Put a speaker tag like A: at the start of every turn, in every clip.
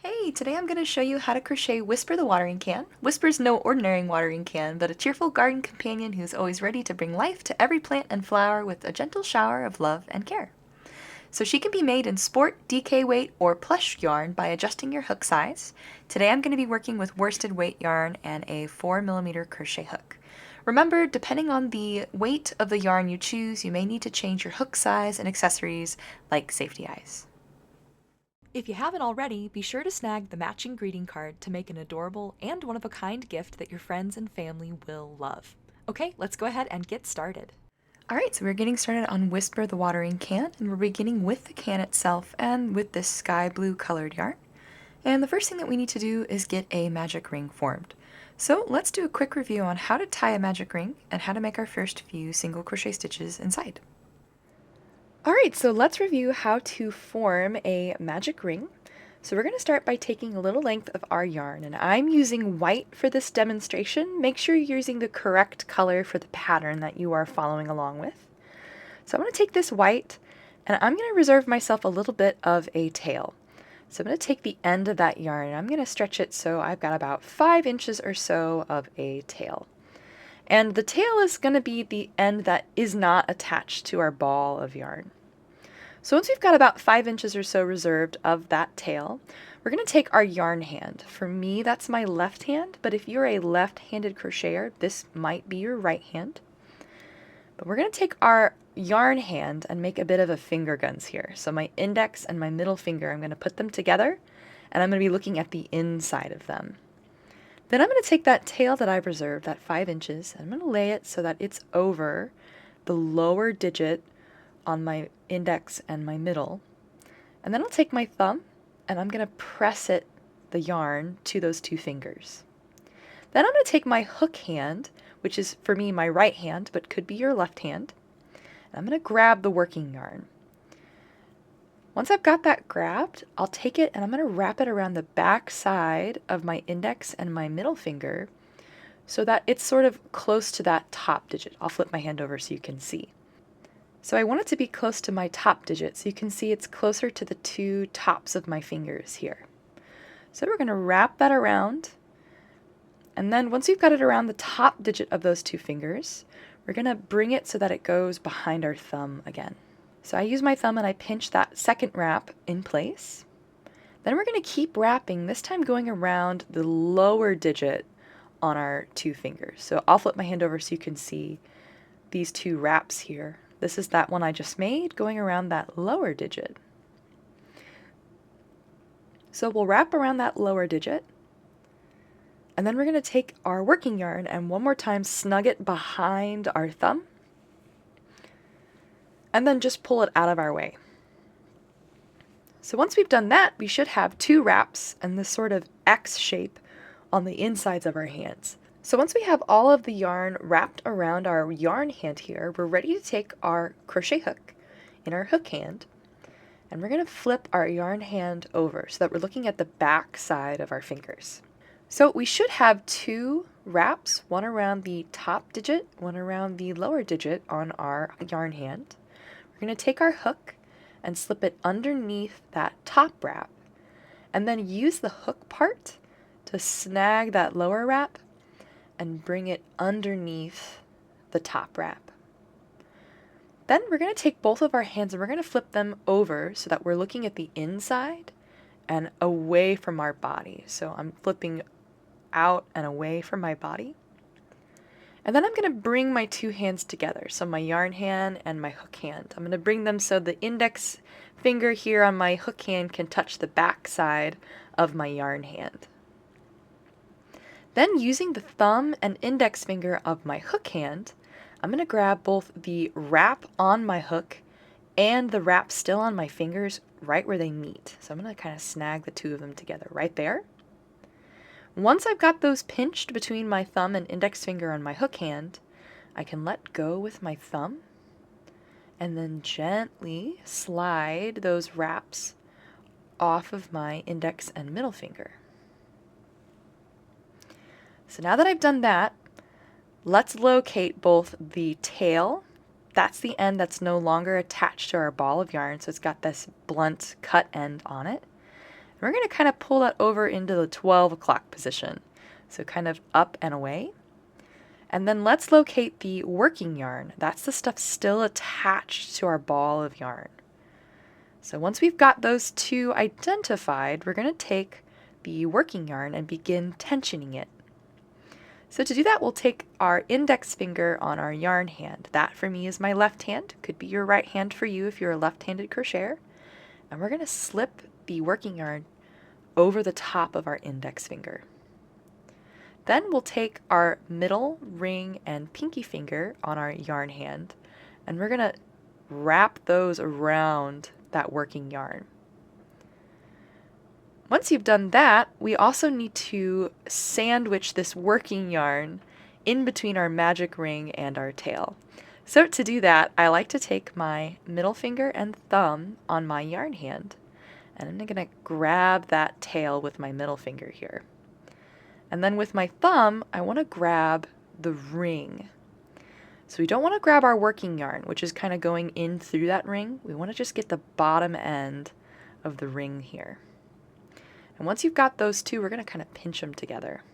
A: Hey, today I'm going to show you how to crochet Whisper the watering can. Whisper's no ordinary watering can, but a cheerful garden companion who's always ready to bring life to every plant and flower with a gentle shower of love and care. So she can be made in sport, DK weight, or plush yarn by adjusting your hook size. Today I'm going to be working with worsted weight yarn and a 4mm crochet hook. Remember, depending on the weight of the yarn you choose, you may need to change your hook size and accessories like safety eyes. If you haven't already, be sure to snag the matching greeting card to make an adorable and one-of-a-kind gift that your friends and family will love. Okay, let's go ahead and get started. Alright, so we're getting started on Whisper the watering can, and we're beginning with the can itself and with this sky blue colored yarn. And the first thing that we need to do is get a magic ring formed. So let's do a quick review on how to tie a magic ring and how to make our first few single crochet stitches inside. Alright, so let's review how to form a magic ring. So we're going to start by taking a little length of our yarn, and I'm using white for this demonstration. Make sure you're using the correct color for the pattern that you are following along with. So I'm going to take this white, and I'm going to reserve myself a little bit of a tail. So I'm going to take the end of that yarn, and I'm going to stretch it so I've got about 5 inches or so of a tail. And the tail is going to be the end that is not attached to our ball of yarn. So once we've got about 5 inches or so reserved of that tail, we're going to take our yarn hand. For me, that's my left hand, but if you're a left-handed crocheter, this might be your right hand. But we're going to take our yarn hand and make a bit of a finger guns here. So my index and my middle finger, I'm going to put them together, and I'm going to be looking at the inside of them. Then I'm going to take that tail that I've reserved, that 5 inches, and I'm going to lay it so that it's over the lower digit on my index and my middle. And then I'll take my thumb and I'm going to press the yarn to those 2 fingers. Then I'm going to take my hook hand, which is for me my right hand, but could be your left hand, and I'm going to grab the working yarn. Once I've got that grabbed, I'll take it and I'm going to wrap it around the back side of my index and my middle finger so that it's sort of close to that top digit. I'll flip my hand over so you can see. So I want it to be close to my top digit, so you can see it's closer to the 2 tops of my fingers here. So we're going to wrap that around, and then once we've got it around the top digit of those 2 fingers, we're going to bring it so that it goes behind our thumb again. So I use my thumb and I pinch that second wrap in place. Then we're going to keep wrapping, this time going around the lower digit on our 2 fingers. So I'll flip my hand over so you can see these 2 wraps here. This is that one I just made, going around that lower digit. So we'll wrap around that lower digit, and then we're going to take our working yarn and one more time snug it behind our thumb, and then just pull it out of our way. So once we've done that, we should have 2 wraps and this sort of X shape on the insides of our hands. So once we have all of the yarn wrapped around our yarn hand here, we're ready to take our crochet hook in our hook hand, and we're going to flip our yarn hand over so that we're looking at the back side of our fingers. So we should have 2 wraps, one around the top digit, one around the lower digit on our yarn hand. We're going to take our hook and slip it underneath that top wrap, and then use the hook part to snag that lower wrap and bring it underneath the top wrap. Then we're going to take both of our hands and we're going to flip them over so that we're looking at the inside and away from our body. So I'm flipping out and away from my body. And then I'm going to bring my 2 hands together, so my yarn hand and my hook hand. I'm going to bring them so the index finger here on my hook hand can touch the back side of my yarn hand. Then using the thumb and index finger of my hook hand, I'm going to grab both the wrap on my hook and the wrap still on my fingers right where they meet. So I'm going to kind of snag the 2 of them together right there. Once I've got those pinched between my thumb and index finger on my hook hand, I can let go with my thumb and then gently slide those wraps off of my index and middle finger. So now that I've done that, let's locate both the tail, that's the end that's no longer attached to our ball of yarn, so it's got this blunt cut end on it, We're going to kind of pull that over into the 12 o'clock position. So kind of up and away. And then let's locate the working yarn. That's the stuff still attached to our ball of yarn. So once we've got those two identified, we're going to take the working yarn and begin tensioning it. So to do that, we'll take our index finger on our yarn hand. That for me is my left hand. Could be your right hand for you if you're a left-handed crocheter. And we're going to slip the working yarn over the top of our index finger. Then we'll take our middle, ring, and pinky finger on our yarn hand, and we're going to wrap those around that working yarn. Once you've done that, we also need to sandwich this working yarn in between our magic ring and our tail. So to do that, I like to take my middle finger and thumb on my yarn hand, and I'm going to grab that tail with my middle finger here. And then with my thumb, I want to grab the ring. So we don't want to grab our working yarn, which is kind of going in through that ring. We want to just get the bottom end of the ring here. And once you've got those two, we're going to kind of pinch them together.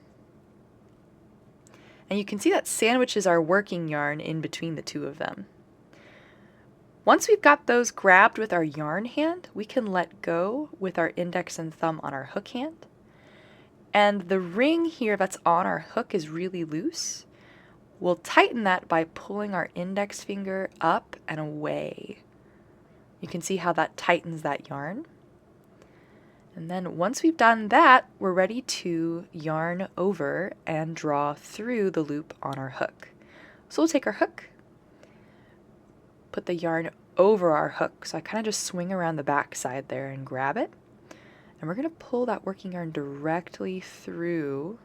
A: And you can see that sandwiches our working yarn in between the two of them. Once we've got those grabbed with our yarn hand, we can let go with our index and thumb on our hook hand. And the ring here that's on our hook is really loose. We'll tighten that by pulling our index finger up and away. You can see how that tightens that yarn. And then once we've done that, we're ready to yarn over and draw through the loop on our hook. So we'll take our hook, put the yarn over our hook. So I kind of just swing around the back side there and grab it. And we're going to pull that working yarn directly through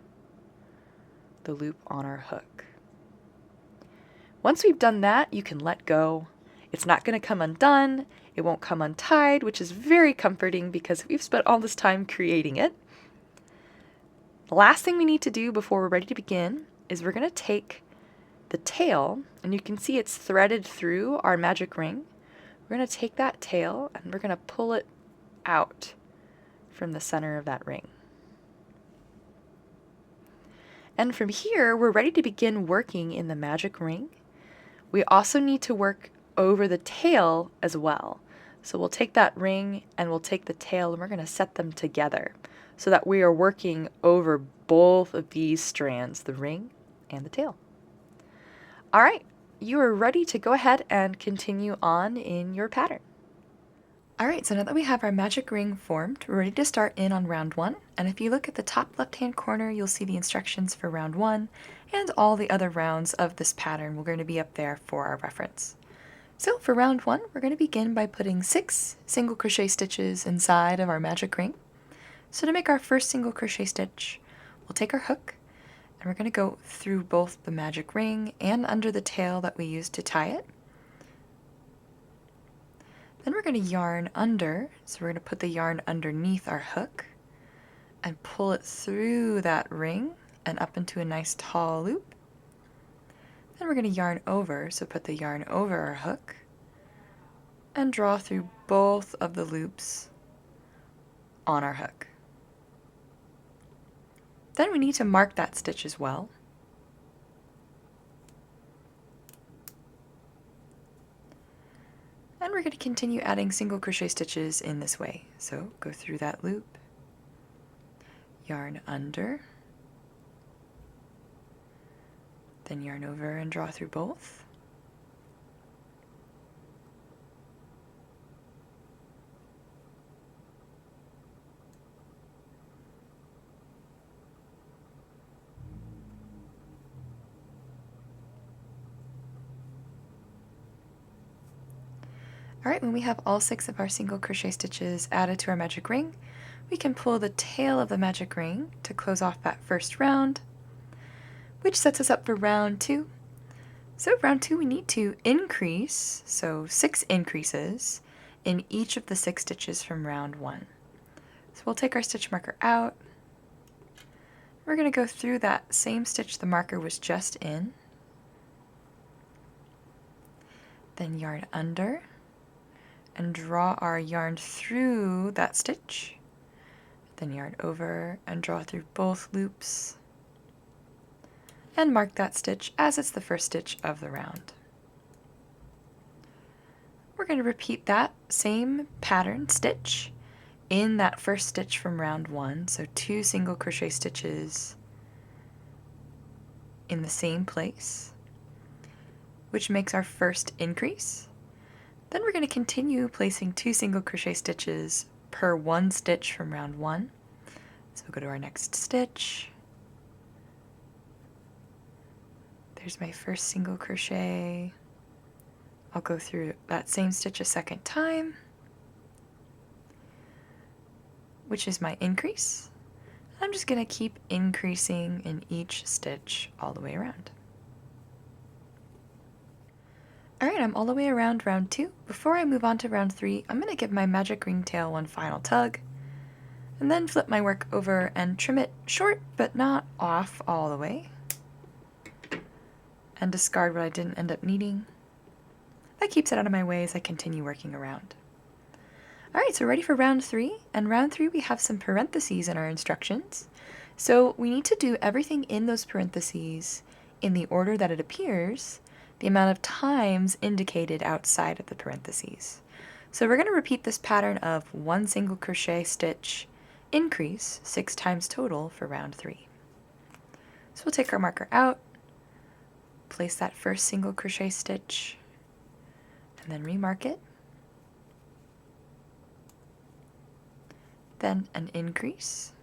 A: the loop on our hook. Once we've done that, you can let go. It's not going to come undone. It won't come untied, which is very comforting because we've spent all this time creating it. The last thing we need to do before we're ready to begin is we're going to take the tail, and you can see it's threaded through our magic ring. We're going to take that tail and we're going to pull it out from the center of that ring. And from here, we're ready to begin working in the magic ring. We also need to work over the tail as well. So we'll take that ring and we'll take the tail and we're going to set them together so that we are working over both of these strands, the ring and the tail. All right, you are ready to go ahead and continue on in your pattern. Alright, so now that we have our magic ring formed, we're ready to start in on round 1. And if you look at the top left-hand corner, you'll see the instructions for round 1, and all the other rounds of this pattern will going to be up there for our reference. So for round 1, we're going to begin by putting 6 single crochet stitches inside of our magic ring. So to make our first single crochet stitch, we'll take our hook, and we're going to go through both the magic ring and under the tail that we used to tie it. Then we're going to yarn under, so we're going to put the yarn underneath our hook and pull it through that ring and up into a nice tall loop. Then we're going to yarn over, so put the yarn over our hook and draw through both of the loops on our hook. Then we need to mark that stitch as well. And we're going to continue adding single crochet stitches in this way. So go through that loop, yarn under, then yarn over and draw through both. Alright, when we have all 6 of our single crochet stitches added to our magic ring, we can pull the tail of the magic ring to close off that first round, which sets us up for round 2. So round 2 we need to increase, so 6 increases in each of the 6 stitches from round 1. So we'll take our stitch marker out. We're going to go through that same stitch the marker was just in, then yarn under, and draw our yarn through that stitch, Then yarn over and draw through both loops and mark that stitch as it's the first stitch of the round. We're going to repeat that same pattern stitch in that first stitch from round 1, so 2 single crochet stitches in the same place, which makes our first increase. Then we're going to continue placing 2 single crochet stitches per 1 stitch from round 1. So we'll go to our next stitch. There's my first single crochet. I'll go through that same stitch a second time, which is my increase. I'm just going to keep increasing in each stitch all the way around. Alright, I'm all the way around round 2. Before I move on to round 3, I'm going to give my magic ringtail one final tug, and then flip my work over and trim it short but not off all the way, and discard what I didn't end up needing. That keeps it out of my way as I continue working around. Alright, so ready for round 3, and round 3 we have some parentheses in our instructions. So we need to do everything in those parentheses in the order that it appears, the amount of times indicated outside of the parentheses. So we're going to repeat this pattern of 1 single crochet stitch increase 6 times total for round 3. So we'll take our marker out, place that first single crochet stitch, and then remark it. Then an increase.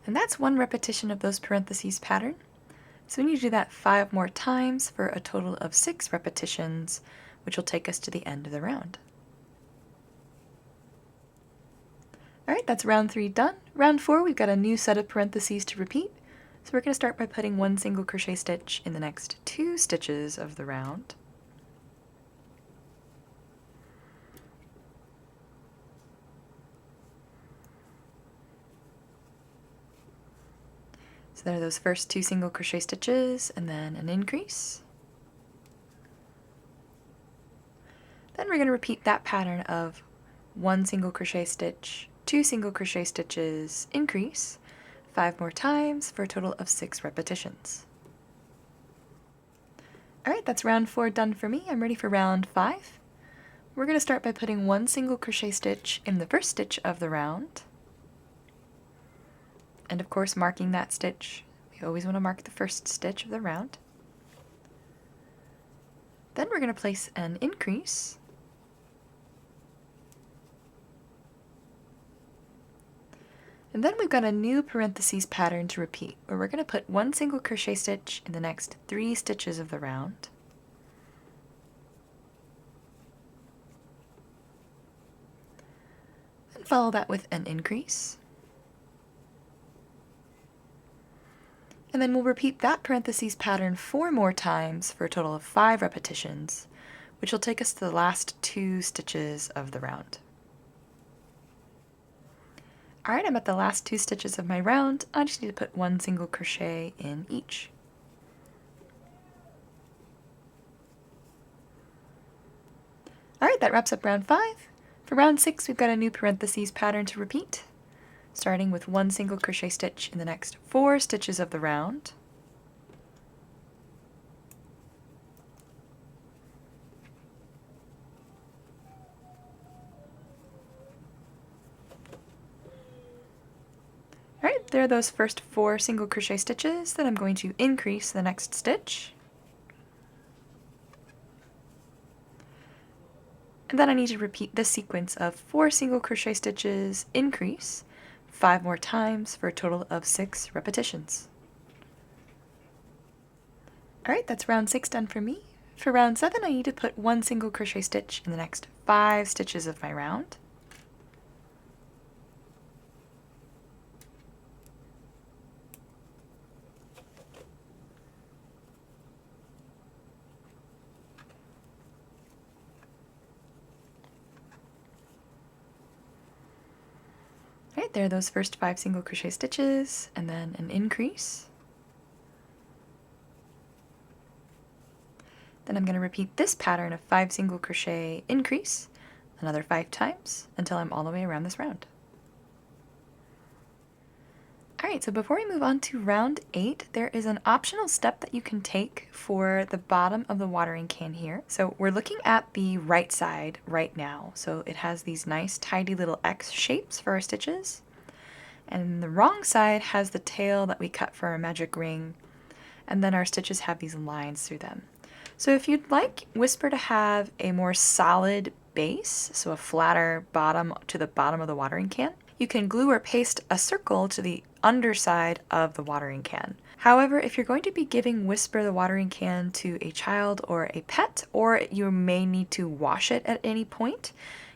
A: And that's 1 repetition of those parentheses pattern. So we need to do that 5 more times for a total of 6 repetitions, which will take us to the end of the round. Alright, that's round 3 done. Round 4, we've got a new set of parentheses to repeat. So we're going to start by putting 1 single crochet stitch in the next 2 stitches of the round. So there are those first 2 single crochet stitches, and then an increase. Then we're going to repeat that pattern of 1 single crochet stitch, 2 single crochet stitches, increase, 5 more times for a total of 6 repetitions. Alright, that's round 4 done for me. I'm ready for round 5. We're going to start by putting 1 single crochet stitch in the first stitch of the round. And of course marking that stitch. We always want to mark the first stitch of the round. Then we're going to place an increase. And then we've got a new parentheses pattern to repeat, where we're going to put 1 single crochet stitch in the next 3 stitches of the round. And follow that with an increase. And then we'll repeat that parentheses pattern 4 more times for a total of 5 repetitions, which will take us to the last 2 stitches of the round. Alright, I'm at the last 2 stitches of my round. I just need to put 1 single crochet in each. Alright, that wraps up round 5. For round 6, we've got a new parentheses pattern to repeat, starting with 1 single crochet stitch in the next 4 stitches of the round. Alright, there are those first 4 single crochet stitches that I'm going to increase the next stitch. And then I need to repeat this sequence of 4 single crochet stitches, increase, 5 more times for a total of 6 repetitions. Alright, that's round 6 done for me. For round 7, I need to put 1 single crochet stitch in the next 5 stitches of my round. Alright, there are those first 5 single crochet stitches, and then an increase. Then I'm going to repeat this pattern of 5 single crochet increase, another 5 times until I'm all the way around this round. Alright, so before we move on to round 8, there is an optional step that you can take for the bottom of the watering can here. So we're looking at the right side right now. So it has these nice tidy little X shapes for our stitches. And the wrong side has the tail that we cut for our magic ring. And then our stitches have these lines through them. So if you'd like Whisper to have a more solid base, so a flatter bottom to the bottom of the watering can, you can glue or paste a circle to the underside of the watering can. However, if you're going to be giving Whisper the watering can to a child or a pet, or you may need to wash it at any point,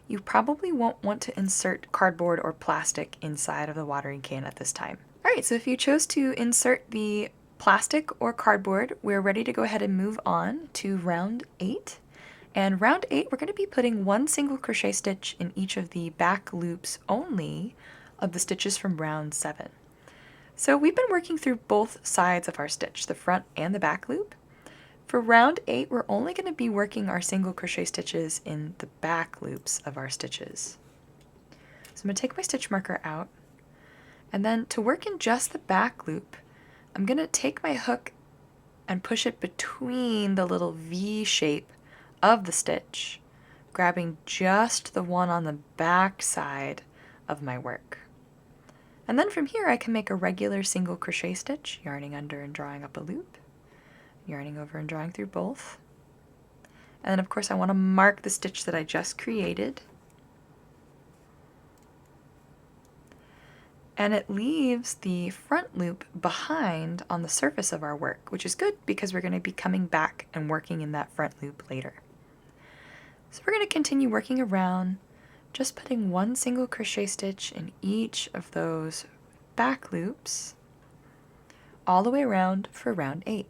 A: you probably won't want to insert cardboard or plastic inside of the watering can at this time. Alright, so if you chose to insert the plastic or cardboard, we're ready to go ahead and move on to round 8. And round 8, we're going to be putting 1 single crochet stitch in each of the back loops only of the stitches from round 7. So we've been working through both sides of our stitch, the front and the back loop. For round 8, we're only going to be working our single crochet stitches in the back loops of our stitches. So I'm going to take my stitch marker out, and then to work in just the back loop, I'm going to take my hook and push it between the little V shape of the stitch, grabbing just the one on the back side of my work. And then from here I can make a regular single crochet stitch, yarning under and drawing up a loop, yarning over and drawing through both. And then of course I want to mark the stitch that I just created. And it leaves the front loop behind on the surface of our work, which is good because we're going to be coming back and working in that front loop later. So we're going to continue working around, just putting 1 single crochet stitch in each of those back loops all the way around for round 8.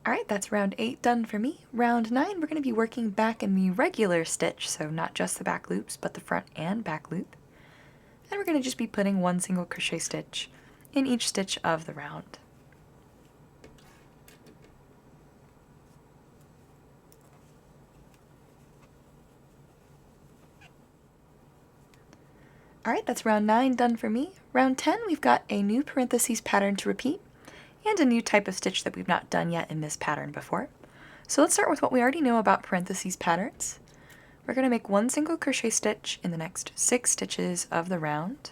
A: Alright, that's round 8 done for me. Round 9, we're going to be working back in the regular stitch, so not just the back loops, but the front and back loop. And we're going to just be putting 1 single crochet stitch in each stitch of the round. Alright, that's round 9 done for me. Round 10, we've got a new parentheses pattern to repeat, and a new type of stitch that we've not done yet in this pattern before. So let's start with what we already know about parentheses patterns. We're going to make 1 single crochet stitch in the next 6 stitches of the round.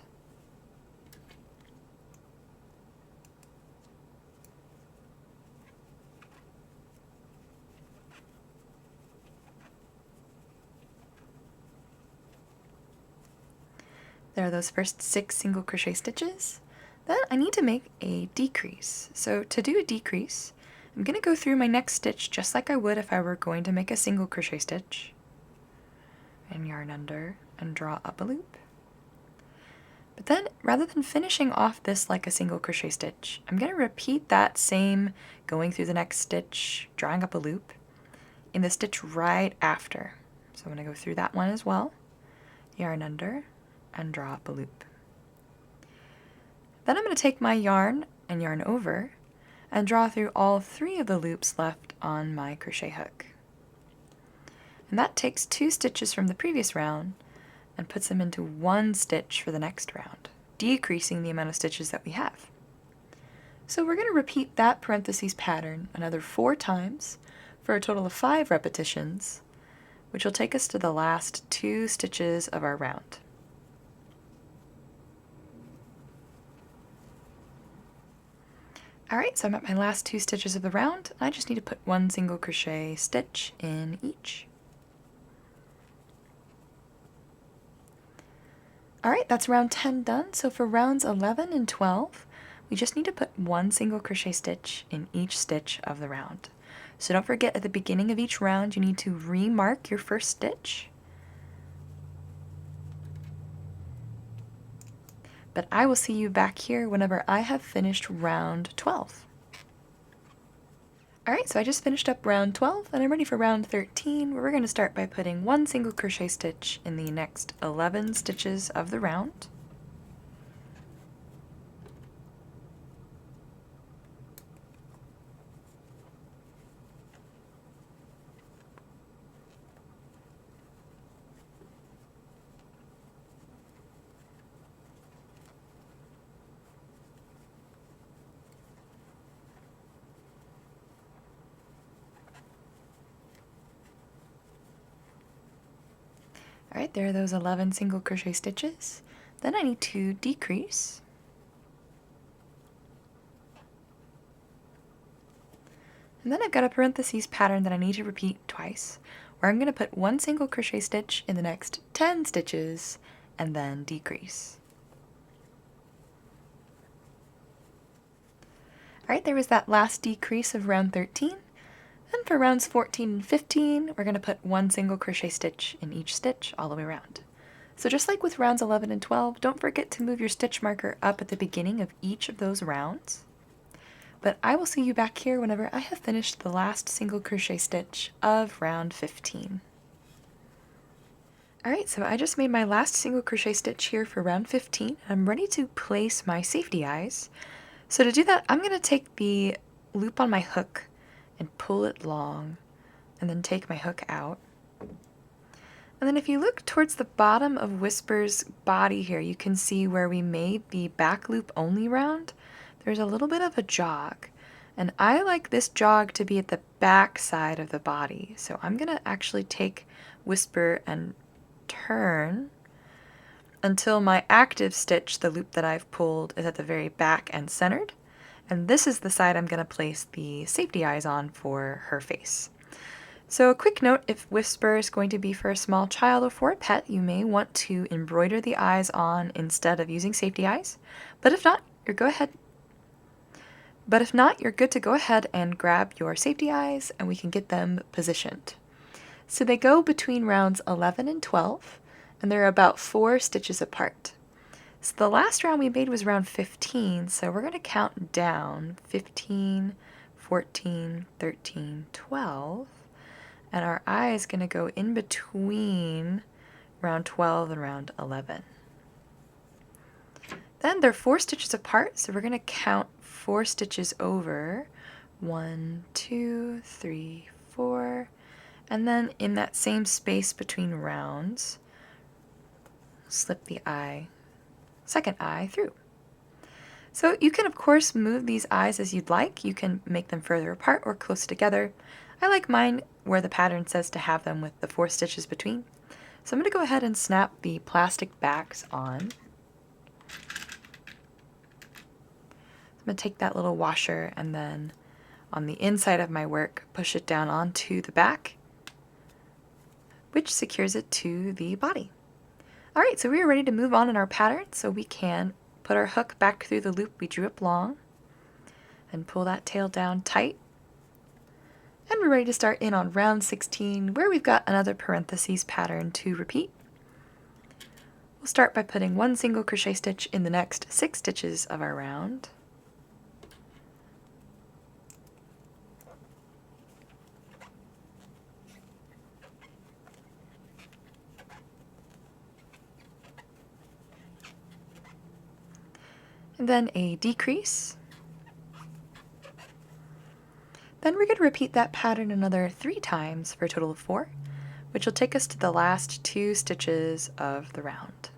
A: There are those first 6 single crochet stitches. Then I need to make a decrease. So to do a decrease, I'm going to go through my next stitch just like I would if I were going to make a single crochet stitch, and yarn under and draw up a loop. But then rather than finishing off this like a single crochet stitch, I'm going to repeat that same going through the next stitch, drawing up a loop, in the stitch right after. So I'm going to go through that one as well, yarn under, and draw up a loop. Then I'm going to take my yarn and yarn over and draw through all 3 of the loops left on my crochet hook. And that takes 2 stitches from the previous round and puts them into 1 stitch for the next round, decreasing the amount of stitches that we have. So we're going to repeat that parentheses pattern another 4 times for a total of 5 repetitions, which will take us to the last 2 stitches of our round. Alright, so I'm at my last 2 stitches of the round. I just need to put 1 single crochet stitch in each. Alright, that's round 10 done. So for rounds 11 and 12, we just need to put 1 single crochet stitch in each stitch of the round. So don't forget, at the beginning of each round you need to remark your first stitch. But I will see you back here whenever I have finished round 12. Alright, so I just finished up round 12 and I'm ready for round 13, where we're going to start by putting 1 single crochet stitch in the next 11 stitches of the round. Alright, there are those 11 single crochet stitches. Then I need to decrease. And then I've got a parentheses pattern that I need to repeat twice, where I'm going to put one single crochet stitch in the next 10 stitches and then decrease. Alright, there was that last decrease of round 13. And for rounds 14 and 15, we're going to put one single crochet stitch in each stitch all the way around. So just like with rounds 11 and 12, don't forget to move your stitch marker up at the beginning of each of those rounds. But I will see you back here whenever I have finished the last single crochet stitch of round 15. Alright, so I just made my last single crochet stitch here for round 15. I'm ready to place my safety eyes. So to do that, I'm going to take the loop on my hook and pull it long, and then take my hook out. And then if you look towards the bottom of Whisper's body here, you can see where we made the back loop only round. There's a little bit of a jog, and I like this jog to be at the back side of the body. So I'm going to actually take Whisper and turn until my active stitch, the loop that I've pulled, is at the very back and centered. And this is the side I'm going to place the safety eyes on for her face. So a quick note, if Whisper is going to be for a small child or for a pet, you may want to embroider the eyes on instead of using safety eyes. But if not, you're good to go ahead and grab your safety eyes and we can get them positioned. So they go between rounds 11 and 12, and they're about 4 stitches apart. So the last round we made was round 15, so we're going to count down 15, 14, 13, 12, and our eye is going to go in between round 12 and round 11. Then they're 4 stitches apart, so we're going to count 4 stitches over. 1, 2, 3, 4, and then in that same space between rounds, slip the second eye through. So you can of course move these eyes as you'd like. You can make them further apart or close together. I like mine where the pattern says to have them with the 4 stitches between. So I'm going to go ahead and snap the plastic backs on. I'm going to take that little washer and then on the inside of my work push it down onto the back, which secures it to the body. Alright, so we are ready to move on in our pattern, so we can put our hook back through the loop we drew up long and pull that tail down tight. And we're ready to start in on round 16, where we've got another parentheses pattern to repeat. We'll start by putting one single crochet stitch in the next 6 stitches of our round. And then a decrease. Then we're going to repeat that pattern another 3 times for a total of 4, which will take us to the last 2 stitches of the round.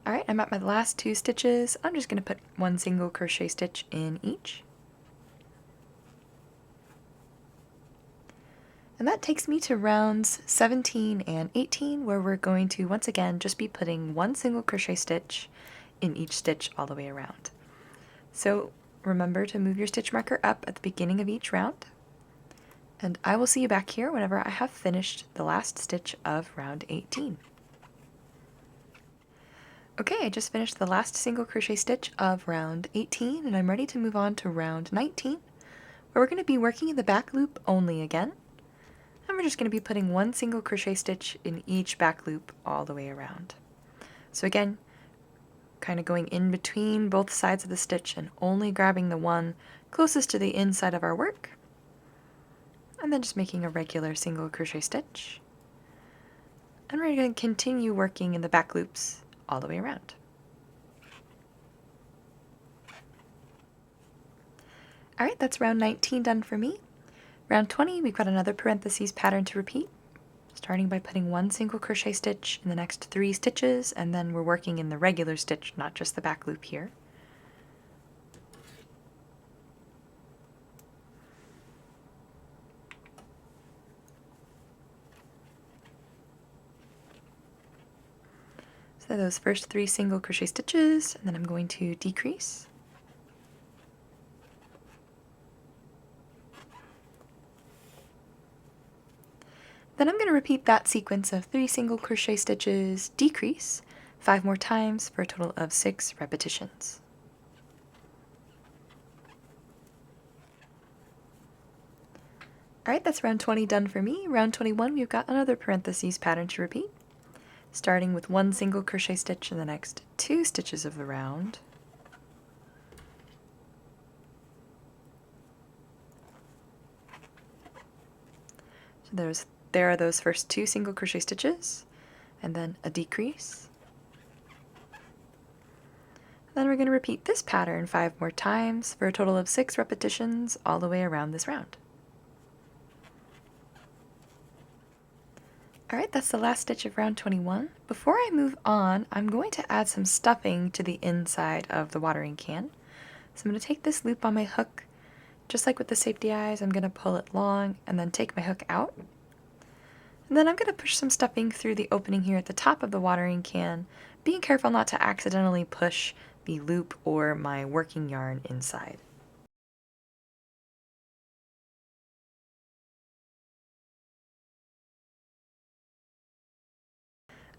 A: Alright, I'm at my last 2 stitches. I'm just going to put one single crochet stitch in each. And that takes me to rounds 17 and 18, where we're going to once again just be putting one single crochet stitch in each stitch all the way around. So remember to move your stitch marker up at the beginning of each round, and I will see you back here whenever I have finished the last stitch of round 18. Okay, I just finished the last single crochet stitch of round 18, and I'm ready to move on to round 19, where we're going to be working in the back loop only again. And we're just going to be putting one single crochet stitch in each back loop all the way around. So again, kind of going in between both sides of the stitch and only grabbing the one closest to the inside of our work. And then just making a regular single crochet stitch. And we're going to continue working in the back loops all the way around. Alright, that's round 19 done for me. Round 20, we've got another parentheses pattern to repeat, starting by putting one single crochet stitch in the next 3 stitches, and then we're working in the regular stitch, not just the back loop here. So those first 3 single crochet stitches, and then I'm going to decrease. Then I'm going to repeat that sequence of 3 single crochet stitches, decrease, 5 more times for a total of 6 repetitions. Alright, that's round 20 done for me. Round 21, we've got another parentheses pattern to repeat, starting with 1 single crochet stitch in the next 2 stitches of the round. So there are those first 2 single crochet stitches, and then a decrease. Then we're going to repeat this pattern 5 more times for a total of 6 repetitions all the way around this round. Alright, that's the last stitch of round 21. Before I move on, I'm going to add some stuffing to the inside of the watering can. So I'm going to take this loop on my hook, just like with the safety eyes, I'm going to pull it long and then take my hook out. And then I'm going to push some stuffing through the opening here at the top of the watering can, being careful not to accidentally push the loop or my working yarn inside.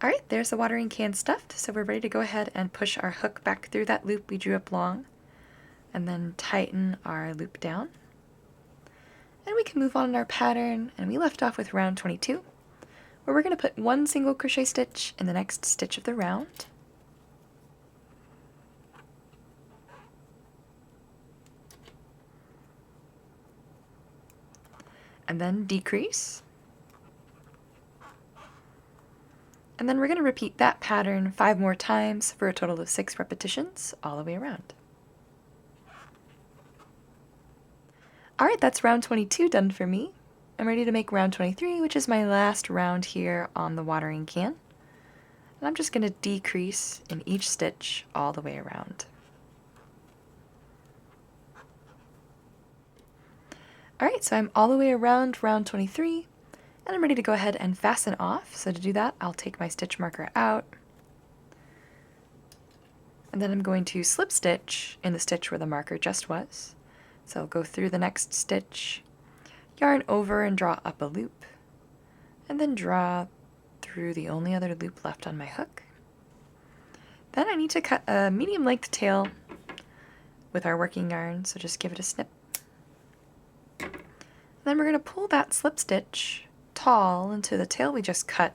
A: Alright, there's the watering can stuffed, so we're ready to go ahead and push our hook back through that loop we drew up long, and then tighten our loop down. And we can move on in our pattern, and we left off with round 22, where we're going to put 1 single crochet stitch in the next stitch of the round. And then decrease. And then we're going to repeat that pattern 5 more times for a total of 6 repetitions all the way around. Alright, that's round 22 done for me. I'm ready to make round 23, which is my last round here on the watering can. And I'm just going to decrease in each stitch all the way around. Alright, so I'm all the way around round 23, and I'm ready to go ahead and fasten off. So to do that, I'll take my stitch marker out, and then I'm going to slip stitch in the stitch where the marker just was. So I'll go through the next stitch, yarn over and draw up a loop, and then draw through the only other loop left on my hook. Then I need to cut a medium length tail with our working yarn, so just give it a snip. Then we're going to pull that slip stitch tall into the tail we just cut,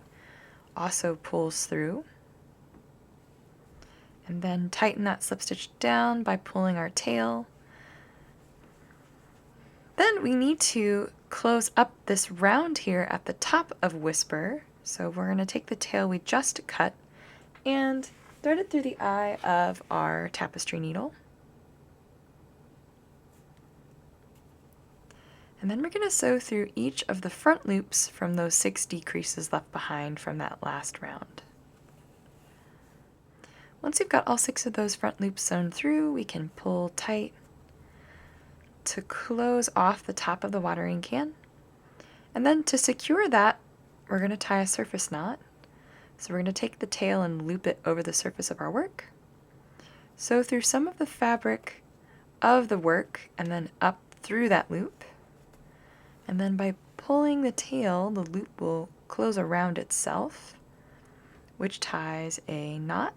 A: also pulls through. And then tighten that slip stitch down by pulling our tail. Then we need to close up this round here at the top of Whisper. So we're going to take the tail we just cut and thread it through the eye of our tapestry needle. And then we're going to sew through each of the front loops from those 6 decreases left behind from that last round. Once we've got all 6 of those front loops sewn through, we can pull tight to close off the top of the watering can. And then to secure that, we're going to tie a surface knot. So we're going to take the tail and loop it over the surface of our work, sew through some of the fabric of the work, and then up through that loop. And then by pulling the tail, the loop will close around itself, which ties a knot.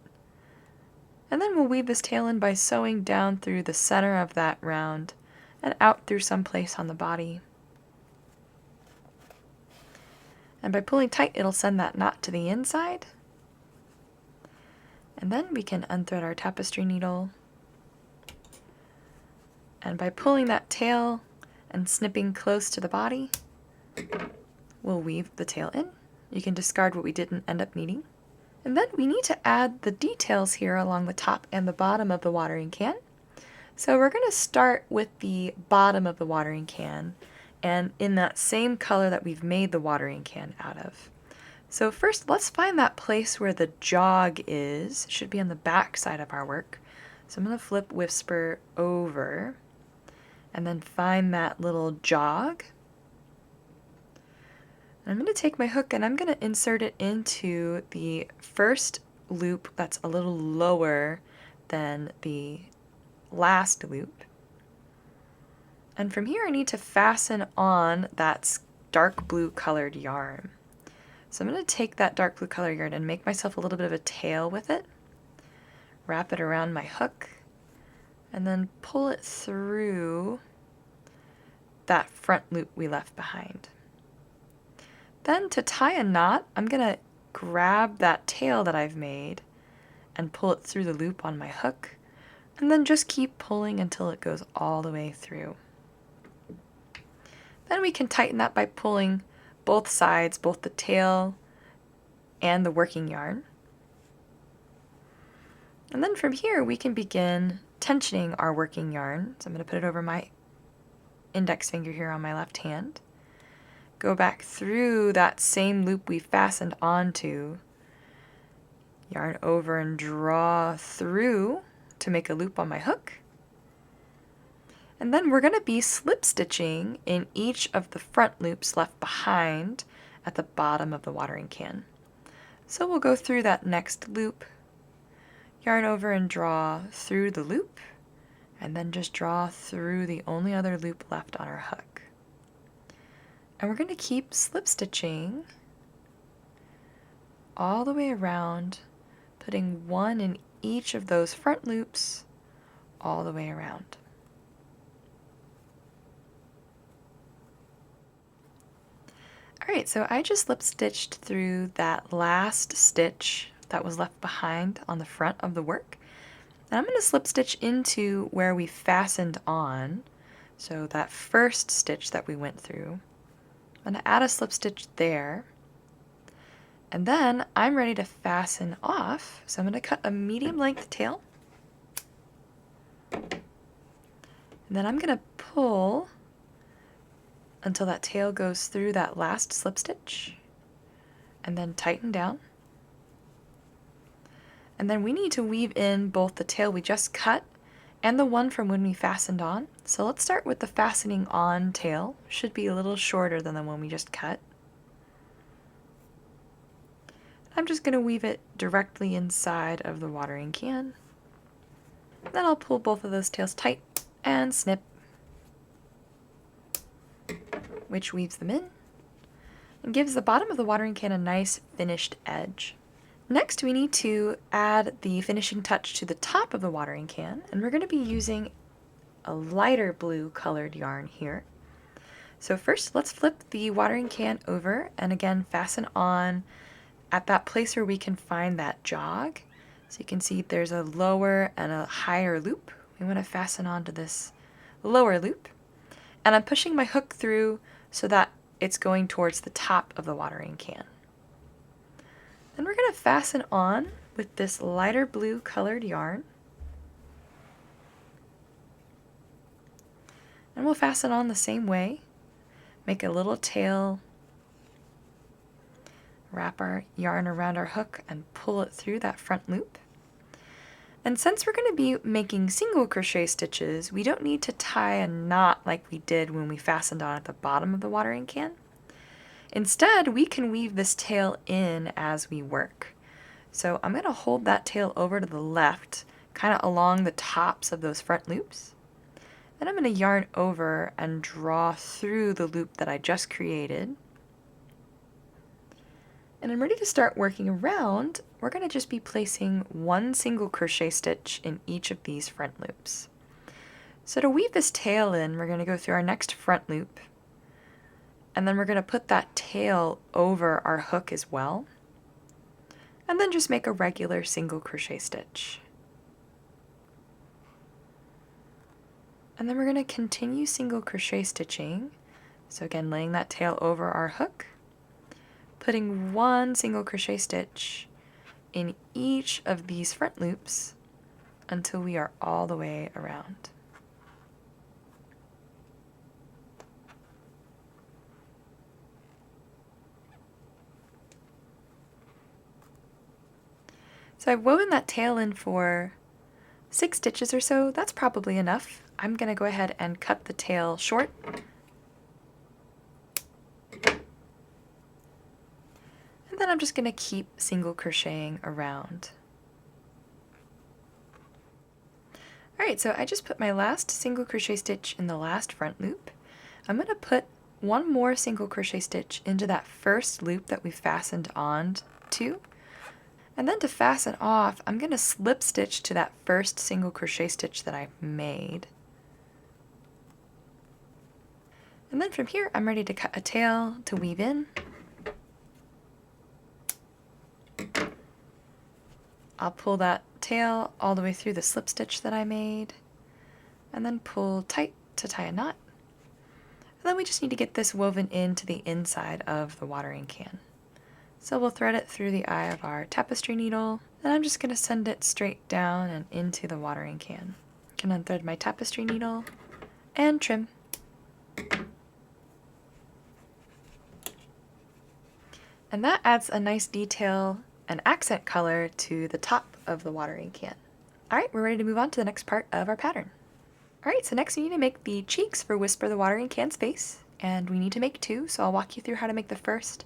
A: And then we'll weave this tail in by sewing down through the center of that round and out through some place on the body. And by pulling tight, it'll send that knot to the inside. And then we can unthread our tapestry needle. And by pulling that tail and snipping close to the body, we'll weave the tail in. You can discard what we didn't end up needing. And then we need to add the details here along the top and the bottom of the watering can. So we're going to start with the bottom of the watering can, and in that same color that we've made the watering can out of. So first, let's find that place where the jog is. It should be on the back side of our work. So I'm going to flip Whisper over and then find that little jog. And I'm going to take my hook and I'm going to insert it into the first loop that's a little lower than the last loop. And from here I need to fasten on that dark blue colored yarn. So I'm going to take that dark blue colored yarn and make myself a little bit of a tail with it, wrap it around my hook, and then pull it through that front loop we left behind. Then to tie a knot, I'm going to grab that tail that I've made and pull it through the loop on my hook, and then just keep pulling until it goes all the way through. Then we can tighten that by pulling both sides, both the tail and the working yarn. And then from here we can begin tensioning our working yarn. So I'm going to put it over my index finger here on my left hand. Go back through that same loop we fastened onto, yarn over and draw through to make a loop on my hook. And then we're going to be slip stitching in each of the front loops left behind at the bottom of the watering can. So we'll go through that next loop, yarn over and draw through the loop, and then just draw through the only other loop left on our hook. And we're going to keep slip stitching all the way around, putting one in each of those front loops all the way around. Alright, so I just slip stitched through that last stitch that was left behind on the front of the work. And I'm going to slip stitch into where we fastened on, so that first stitch that we went through. I'm going to add a slip stitch there. And then I'm ready to fasten off, so I'm going to cut a medium length tail. And then I'm going to pull until that tail goes through that last slip stitch, and then tighten down. And then we need to weave in both the tail we just cut and the one from when we fastened on. So let's start with the fastening on tail. Should be a little shorter than the one we just cut. I'm just going to weave it directly inside of the watering can. Then I'll pull both of those tails tight and snip, which weaves them in and gives the bottom of the watering can a nice finished edge. Next we need to add the finishing touch to the top of the watering can, and we're going to be using a lighter blue colored yarn here. So first let's flip the watering can over and again fasten on at that place where we can find that jog. So you can see there's a lower and a higher loop. We want to fasten onto this lower loop. And I'm pushing my hook through so that it's going towards the top of the watering can. Then we're going to fasten on with this lighter blue colored yarn. And we'll fasten on the same way. Make a little tail, wrap our yarn around our hook and pull it through that front loop. And since we're going to be making single crochet stitches, we don't need to tie a knot like we did when we fastened on at the bottom of the watering can. Instead, we can weave this tail in as we work. So I'm going to hold that tail over to the left, kind of along the tops of those front loops. Then I'm going to yarn over and draw through the loop that I just created. And I'm ready to start working around. We're going to just be placing one single crochet stitch in each of these front loops. So to weave this tail in, we're going to go through our next front loop, and then we're going to put that tail over our hook as well, and then just make a regular single crochet stitch. And then we're going to continue single crochet stitching. So again, laying that tail over our hook, putting one single crochet stitch in each of these front loops until we are all the way around. So I've woven that tail in for 6 stitches or so. That's probably enough. I'm going to go ahead and cut the tail short. And And then I'm just going to keep single crocheting around. Alright, so I just put my last single crochet stitch in the last front loop. I'm going to put one more single crochet stitch into that first loop that we fastened on to. And then to fasten off, I'm going to slip stitch to that first single crochet stitch that I made. And then from here, I'm ready to cut a tail to weave in. I'll pull that tail all the way through the slip stitch that I made, and then pull tight to tie a knot. And then we just need to get this woven into the inside of the watering can. So we'll thread it through the eye of our tapestry needle, and I'm just going to send it straight down and into the watering can. I can unthread my tapestry needle and trim. And that adds a nice detail and accent color to the top of the watering can. Alright, we're ready to move on to the next part of our pattern. Alright, so next we need to make the cheeks for Whisper the Watering Can's face, and we need to make two, so I'll walk you through how to make the first,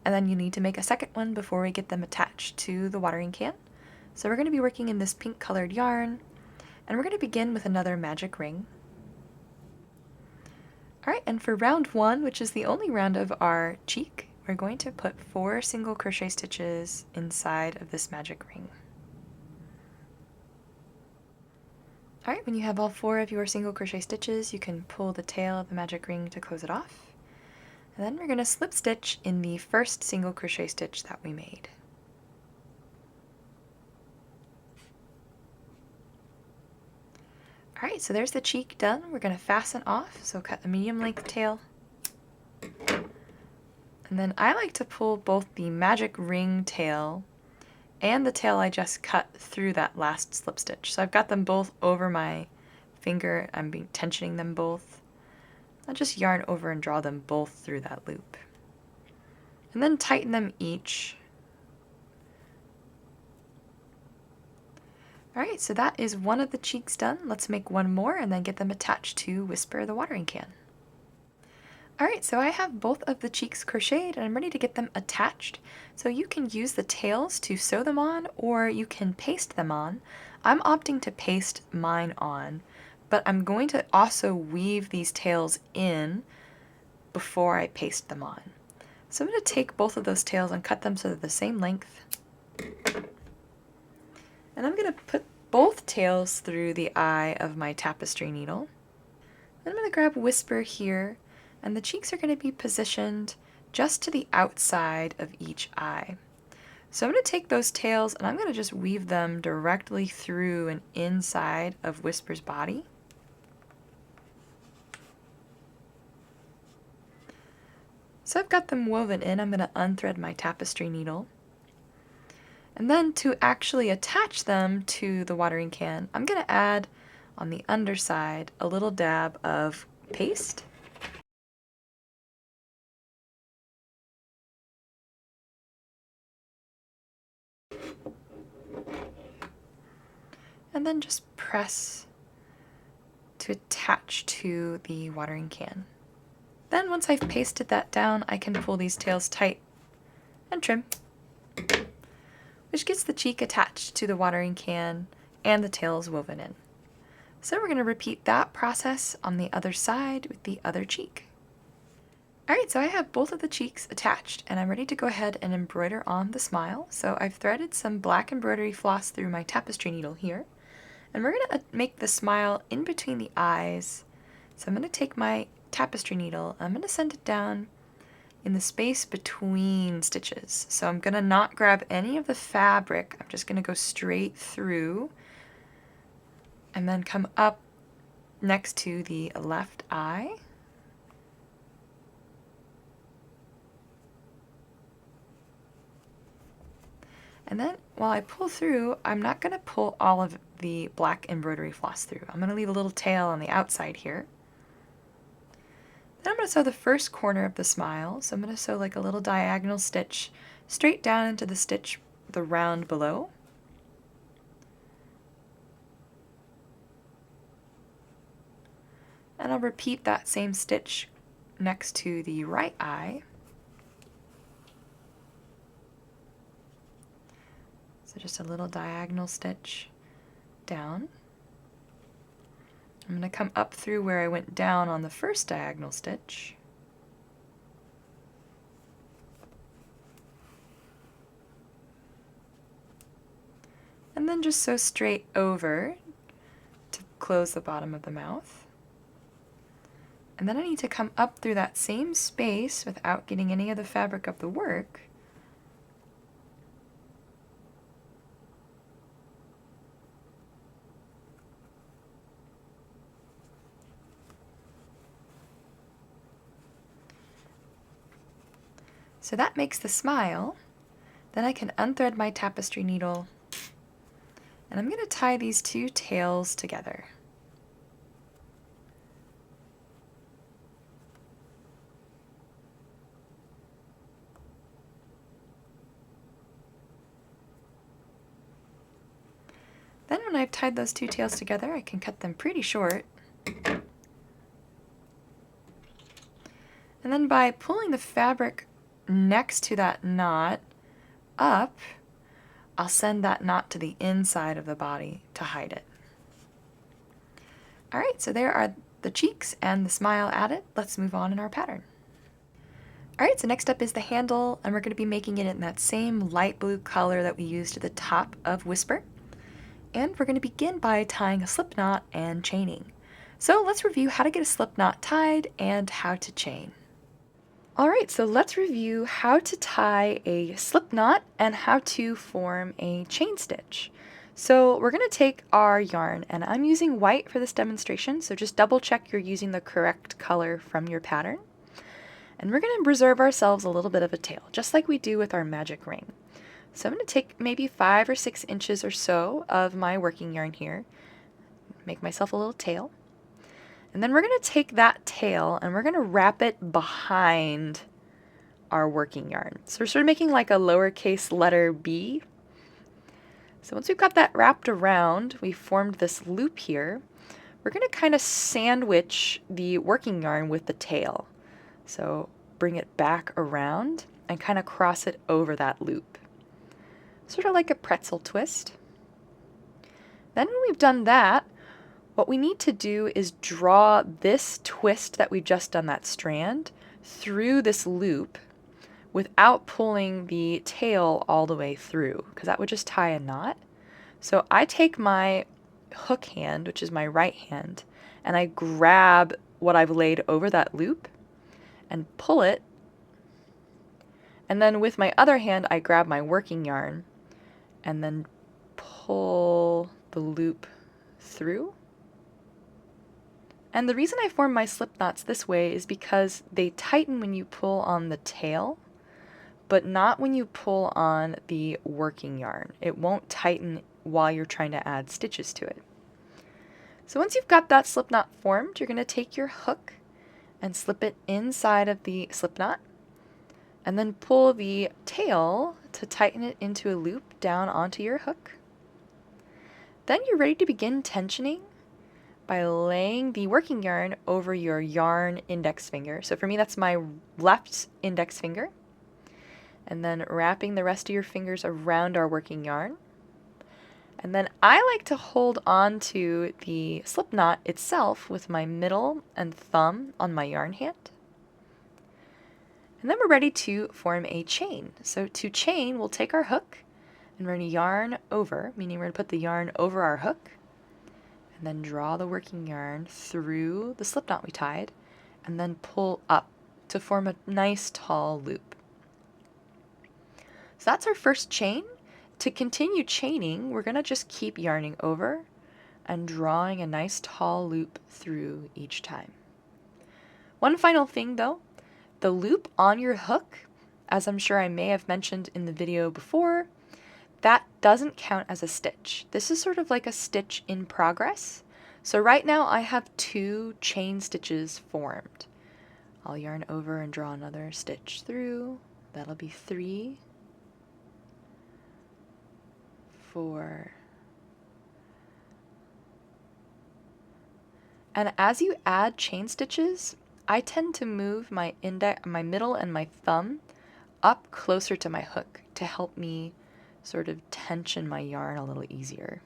A: and then you need to make a second one before we get them attached to the watering can. So we're going to be working in this pink colored yarn, and we're going to begin with another magic ring. Alright, and for round one, which is the only round of our cheek, we're going to put 4 single crochet stitches inside of this magic ring. Alright, when you have all 4 of your single crochet stitches, you can pull the tail of the magic ring to close it off. And then we're going to slip stitch in the first single crochet stitch that we made. Alright, so there's the cheek done. We're going to fasten off, so cut a medium length tail. And then I like to pull both the magic ring tail and the tail I just cut through that last slip stitch. So I've got them both over my finger. I'm tensioning them both. I'll just yarn over and draw them both through that loop. And then tighten them each. Alright, so that is one of the cheeks done. Let's make one more and then get them attached to Whisper the Watering Can. Alright, so I have both of the cheeks crocheted and I'm ready to get them attached. So you can use the tails to sew them on or you can paste them on. I'm opting to paste mine on, but I'm going to also weave these tails in before I paste them on. So I'm going to take both of those tails and cut them so they're the same length. And I'm going to put both tails through the eye of my tapestry needle. Then I'm going to grab Whisper here, and the cheeks are going to be positioned just to the outside of each eye. So I'm going to take those tails and I'm going to just weave them directly through and inside of Whisper's body. So I've got them woven in. I'm going to unthread my tapestry needle. And then to actually attach them to the watering can, I'm going to add on the underside a little dab of paste. And then just press to attach to the watering can. Then once I've pasted that down, I can pull these tails tight and trim, which gets the cheek attached to the watering can and the tails woven in. So we're going to repeat that process on the other side with the other cheek. Alright, so I have both of the cheeks attached and I'm ready to go ahead and embroider on the smile. So I've threaded some black embroidery floss through my tapestry needle here. And we're going to make the smile in between the eyes. So I'm going to take my tapestry needle, I'm going to send it down in the space between stitches. So I'm going to not grab any of the fabric, I'm just going to go straight through and then come up next to the left eye. And then while I pull through, I'm not going to pull all of the black embroidery floss through. I'm going to leave a little tail on the outside here. Then I'm going to sew the first corner of the smile. So I'm going to sew like a little diagonal stitch straight down into the stitch, the round below. And I'll repeat that same stitch next to the right eye. So just a little diagonal stitch down. I'm going to come up through where I went down on the first diagonal stitch. And then just sew straight over to close the bottom of the mouth. And then I need to come up through that same space without getting any of the fabric of the work. So that makes the smile. Then I can unthread my tapestry needle, and I'm going to tie these two tails together. Then when I've tied those two tails together, I can cut them pretty short. And then by pulling the fabric next to that knot up, I'll send that knot to the inside of the body to hide it. Alright, so there are the cheeks and the smile added. Let's move on in our pattern. Alright, so next up is the handle, and we're going to be making it in that same light blue color that we used at the top of Whisper. And we're going to begin by tying a slip knot and chaining. So let's review how to get a slip knot tied and how to chain. Alright, so let's review how to tie a slip knot and how to form a chain stitch. So we're going to take our yarn, and I'm using white for this demonstration, so just double check you're using the correct color from your pattern. And we're going to reserve ourselves a little bit of a tail, just like we do with our magic ring. So I'm going to take maybe 5 or 6 inches or so of my working yarn here, make myself a little tail, and then we're going to take that tail and we're going to wrap it behind our working yarn. So we're sort of making like a lowercase letter B. So once we've got that wrapped around, we formed this loop here. We're going to kind of sandwich the working yarn with the tail. So bring it back around and kind of cross it over that loop. Sort of like a pretzel twist. Then when we've done that, what we need to do is draw this twist that we've just done, that strand, through this loop without pulling the tail all the way through, because that would just tie a knot. So I take my hook hand, which is my right hand, and I grab what I've laid over that loop and pull it. And then with my other hand, I grab my working yarn and then pull the loop through. And the reason I form my slip knots this way is because they tighten when you pull on the tail, but not when you pull on the working yarn. It won't tighten while you're trying to add stitches to it. So once you've got that slip knot formed, you're going to take your hook and slip it inside of the slip knot, and then pull the tail to tighten it into a loop down onto your hook. Then you're ready to begin tensioning by laying the working yarn over your yarn index finger. So for me, that's my left index finger. And then wrapping the rest of your fingers around our working yarn. And then I like to hold on to the slip knot itself with my middle and thumb on my yarn hand. And then we're ready to form a chain. So to chain, we'll take our hook and we're going to yarn over, meaning we're going to put the yarn over our hook, and then draw the working yarn through the slip knot we tied, and then pull up to form a nice tall loop. So that's our first chain. To continue chaining, we're going to just keep yarning over and drawing a nice tall loop through each time. One final thing though, the loop on your hook, as I'm sure I may have mentioned in the video before, that doesn't count as a stitch. This is sort of like a stitch in progress. So right now I have 2 chain stitches formed. I'll yarn over and draw another stitch through. That'll be 3, 4. And as you add chain stitches, I tend to move my middle and my thumb up closer to my hook to help me sort of tension my yarn a little easier.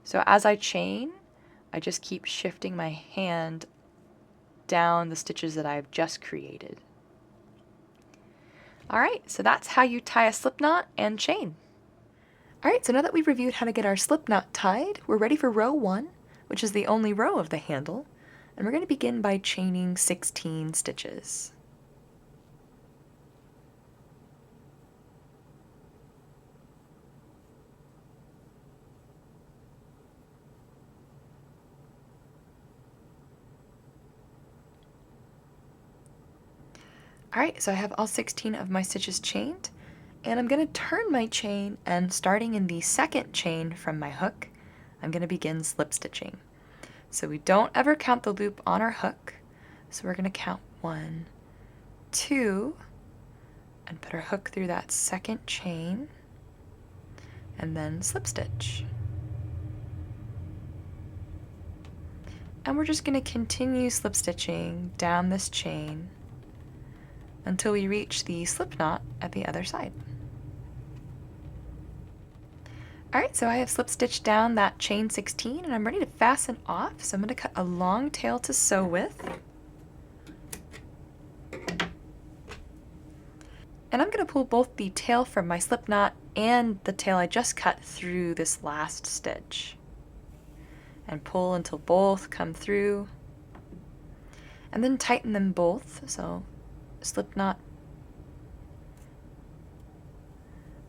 A: So as I chain, I just keep shifting my hand down the stitches that I've just created. Alright, so that's how you tie a slip knot and chain. Alright, so now that we've reviewed how to get our slip knot tied, we're ready for row 1, which is the only row of the handle, and we're going to begin by chaining 16 stitches. Alright, so I have all 16 of my stitches chained, and I'm going to turn my chain, and starting in the second chain from my hook, I'm going to begin slip stitching. So we don't ever count the loop on our hook, so we're going to count 1, 2, and put our hook through that second chain, and then slip stitch. And we're just going to continue slip stitching down this chain until we reach the slip knot at the other side. Alright, so I have slip stitched down that chain 16 and I'm ready to fasten off, so I'm going to cut a long tail to sew with. And I'm going to pull both the tail from my slip knot and the tail I just cut through this last stitch. And pull until both come through. And then tighten them both, so slip knot.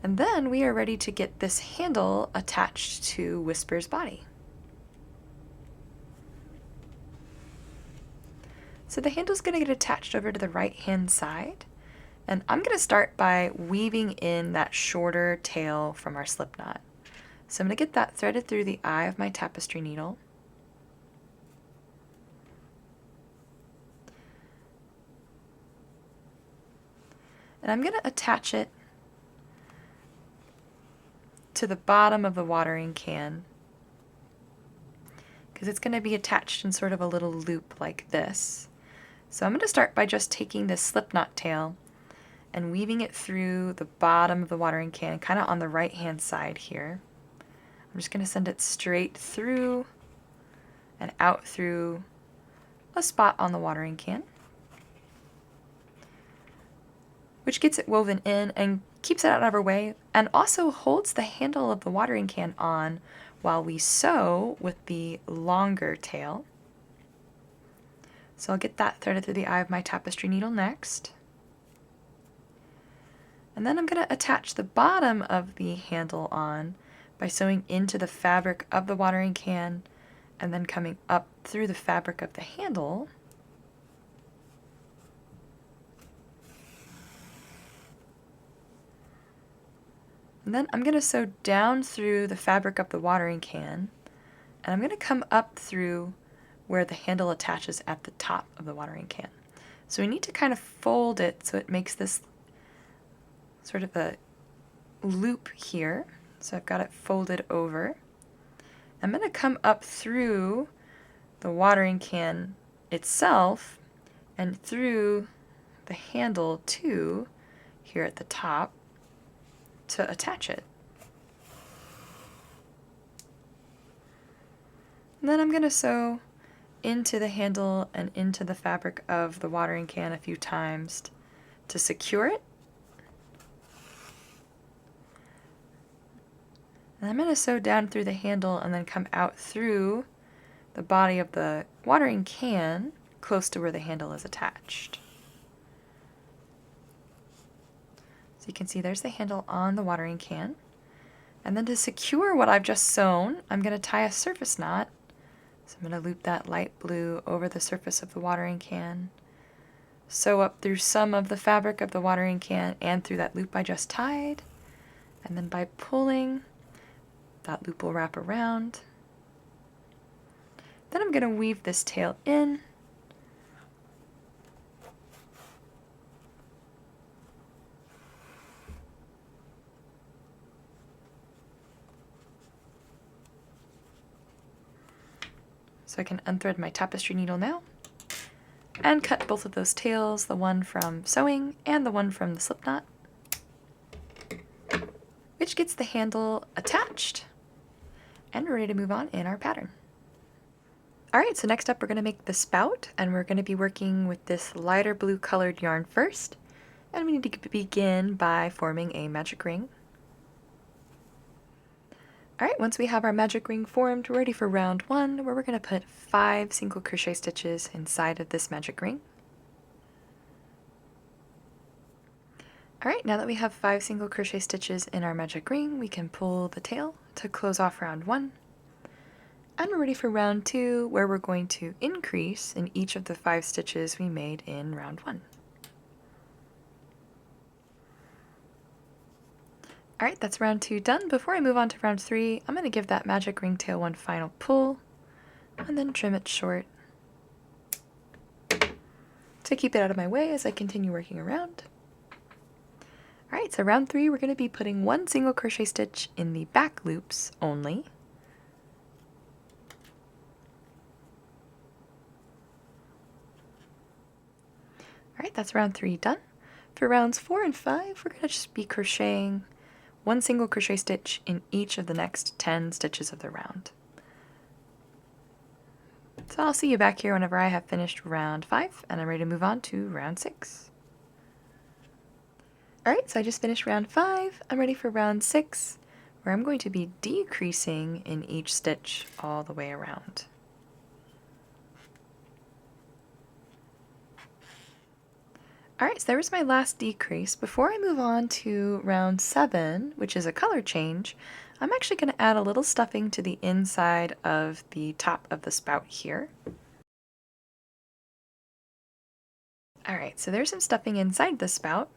A: And then we are ready to get this handle attached to Whisper's body. So the handle's going to get attached over to the right hand side, and I'm going to start by weaving in that shorter tail from our slip knot. So I'm going to get that threaded through the eye of my tapestry needle. And I'm going to attach it to the bottom of the watering can, because it's going to be attached in sort of a little loop like this. So I'm going to start by just taking this slip knot tail and weaving it through the bottom of the watering can, kind of on the right hand side here. I'm just going to send it straight through and out through a spot on the watering can, which gets it woven in and keeps it out of our way, and also holds the handle of the watering can on while we sew with the longer tail. So I'll get that threaded through the eye of my tapestry needle next. And then I'm going to attach the bottom of the handle on by sewing into the fabric of the watering can and then coming up through the fabric of the handle. And then I'm going to sew down through the fabric of the watering can, and I'm going to come up through where the handle attaches at the top of the watering can. So we need to kind of fold it so it makes this sort of a loop here. So I've got it folded over. I'm going to come up through the watering can itself and through the handle too, here at the top, to attach it. And then I'm going to sew into the handle and into the fabric of the watering can a few times to secure it. And I'm going to sew down through the handle and then come out through the body of the watering can close to where the handle is attached. So you can see there's the handle on the watering can. And then to secure what I've just sewn, I'm going to tie a surface knot. So I'm going to loop that light blue over the surface of the watering can, sew up through some of the fabric of the watering can and through that loop I just tied. And then by pulling, that loop will wrap around. Then I'm going to weave this tail in. So I can unthread my tapestry needle now and cut both of those tails, the one from sewing and the one from the slip knot, which gets the handle attached, and we're ready to move on in our pattern. Alright, so next up we're going to make the spout, and we're going to be working with this lighter blue colored yarn first, and we need to begin by forming a magic ring. Alright, once we have our magic ring formed, we're ready for round 1, where we're going to put 5 single crochet stitches inside of this magic ring. Alright, now that we have 5 single crochet stitches in our magic ring, we can pull the tail to close off round 1. And we're ready for round 2, where we're going to increase in each of the 5 stitches we made in round 1. Alright, that's round 2 done. Before I move on to round 3, I'm going to give that magic ring tail one final pull, and then trim it short to keep it out of my way as I continue working around. Alright, so round 3 we're going to be putting 1 single crochet stitch in the back loops only. Alright, that's round 3 done. For rounds 4 and 5 we're going to just be crocheting 1 single crochet stitch in each of the next 10 stitches of the round. So I'll see you back here whenever I have finished round 5 and I'm ready to move on to round 6. Alright, so I just finished round 5. I'm ready for round 6, where I'm going to be decreasing in each stitch all the way around. Alright, so there was my last decrease. Before I move on to round 7, which is a color change, I'm actually going to add a little stuffing to the inside of the top of the spout here. Alright, so there's some stuffing inside the spout.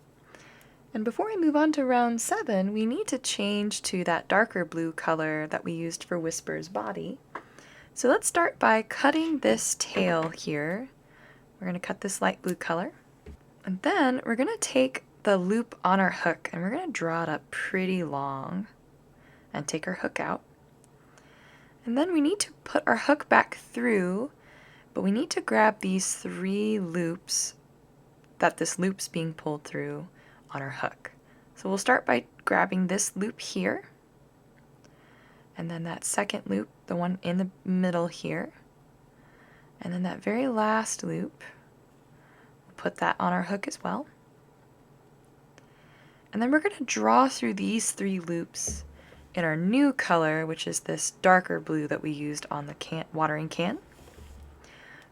A: And before I move on to round 7, we need to change to that darker blue color that we used for Whisper's body. So let's start by cutting this tail here. We're going to cut this light blue color. And then we're going to take the loop on our hook and we're going to draw it up pretty long and take our hook out. And then we need to put our hook back through, but we need to grab these 3 loops that this loop's being pulled through on our hook. So we'll start by grabbing this loop here, and then that second loop, the one in the middle here, and then that very last loop, we'll put that on our hook as well. And then we're going to draw through these 3 loops in our new color, which is this darker blue that we used on the watering can.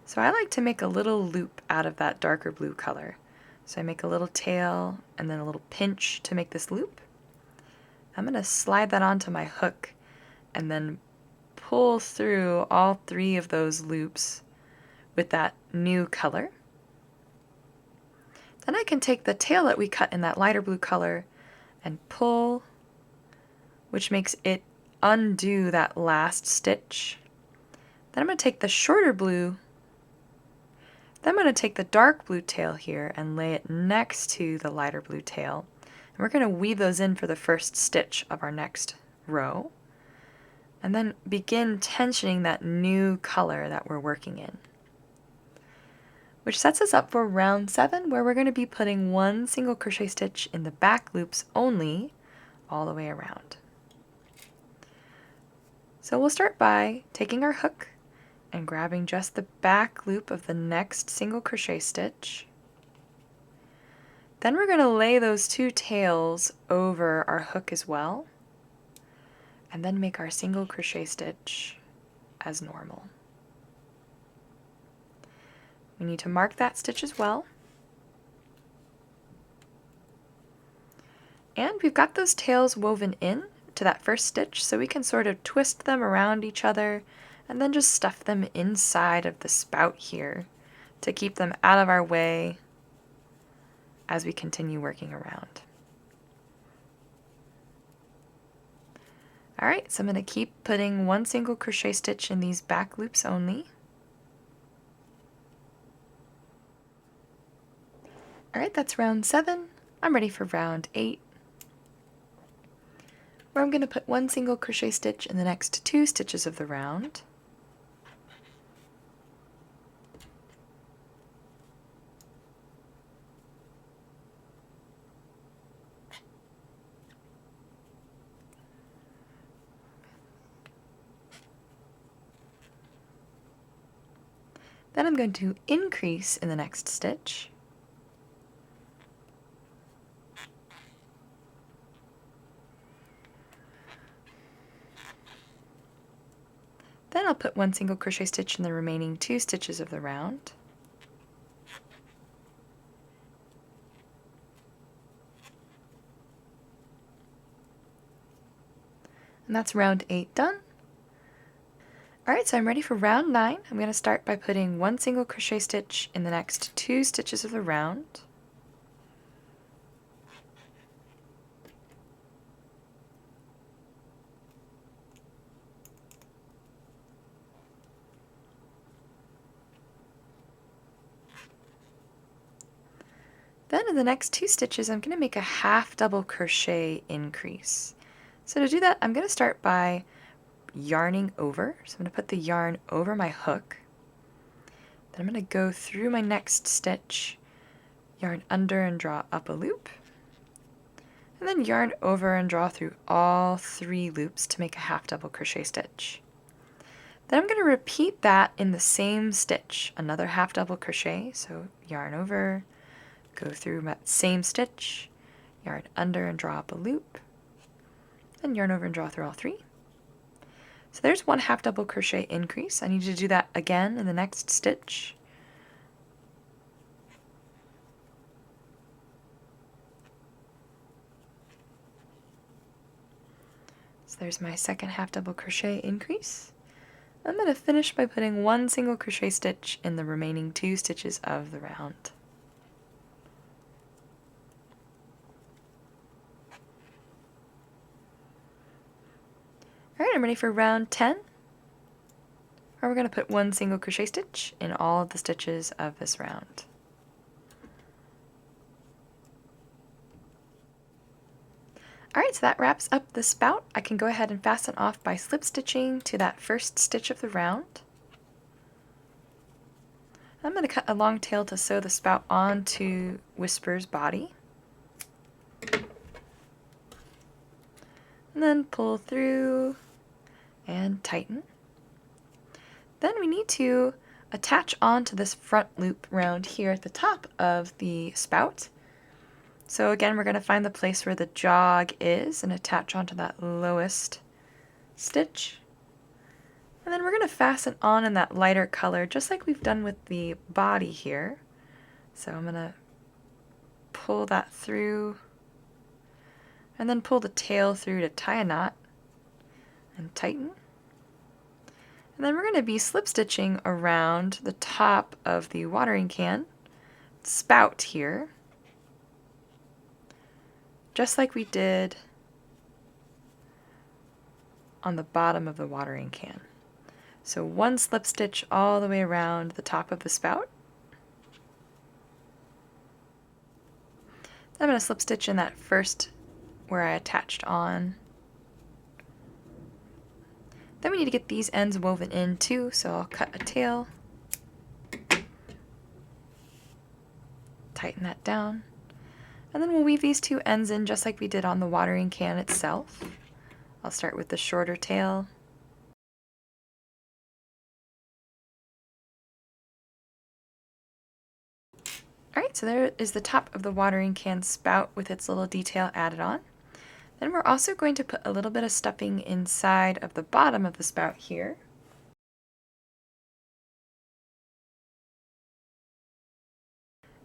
A: So I like to make a little loop out of that darker blue color. So I make a little tail and then a little pinch to make this loop. I'm going to slide that onto my hook and then pull through all 3 of those loops with that new color. Then I can take the tail that we cut in that lighter blue color and pull, which makes it undo that last stitch. Then I'm going to take the shorter blue. Then I'm going to take the dark blue tail here and lay it next to the lighter blue tail. And we're going to weave those in for the first stitch of our next row. And then begin tensioning that new color that we're working in. Which sets us up for round 7, where we're going to be putting 1 single crochet stitch in the back loops only all the way around. So we'll start by taking our hook and grabbing just the back loop of the next single crochet stitch. Then we're going to lay those 2 tails over our hook as well, and then make our single crochet stitch as normal. We need to mark that stitch as well. And we've got those tails woven in to that first stitch, so we can sort of twist them around each other and then just stuff them inside of the spout here to keep them out of our way as we continue working around. Alright, so I'm going to keep putting 1 single crochet stitch in these back loops only. Alright, that's round 7. I'm ready for round 8, where I'm going to put 1 single crochet stitch in the next 2 stitches of the round. Then I'm going to increase in the next stitch. Then I'll put 1 single crochet stitch in the remaining 2 stitches of the round. And that's round 8 done. Alright, so I'm ready for round 9. I'm going to start by putting 1 single crochet stitch in the next 2 stitches of the round. Then in the next 2 stitches, I'm going to make a half double crochet increase. So to do that, I'm going to start by yarning over. So I'm going to put the yarn over my hook. Then I'm going to go through my next stitch, yarn under and draw up a loop, and then yarn over and draw through all 3 loops to make a half double crochet stitch. Then I'm going to repeat that in the same stitch, another half double crochet, so yarn over, go through that same stitch, yarn under and draw up a loop, and yarn over and draw through all 3. So there's 1 half double crochet increase. I need to do that again in the next stitch. So there's my second half double crochet increase. I'm going to finish by putting 1 single crochet stitch in the remaining 2 stitches of the round. Alright, I'm ready for round 10. Where we're going to put 1 single crochet stitch in all of the stitches of this round. Alright, so that wraps up the spout. I can go ahead and fasten off by slip stitching to that first stitch of the round. I'm going to cut a long tail to sew the spout onto Whisper's body. And then pull through and tighten. Then we need to attach onto this front loop round here at the top of the spout. So again, we're going to find the place where the jog is and attach onto that lowest stitch. And then we're going to fasten on in that lighter color, just like we've done with the body here. So I'm going to pull that through and then pull the tail through to tie a knot and tighten. And then we're going to be slip stitching around the top of the watering can spout here, just like we did on the bottom of the watering can. So 1 slip stitch all the way around the top of the spout. I'm going to slip stitch in that first where I attached on. Then we need to get these ends woven in too, so I'll cut a tail, tighten that down, and then we'll weave these 2 ends in just like we did on the watering can itself. I'll start with the shorter tail. Alright, so there is the top of the watering can spout with its little detail added on. Then we're also going to put a little bit of stuffing inside of the bottom of the spout here.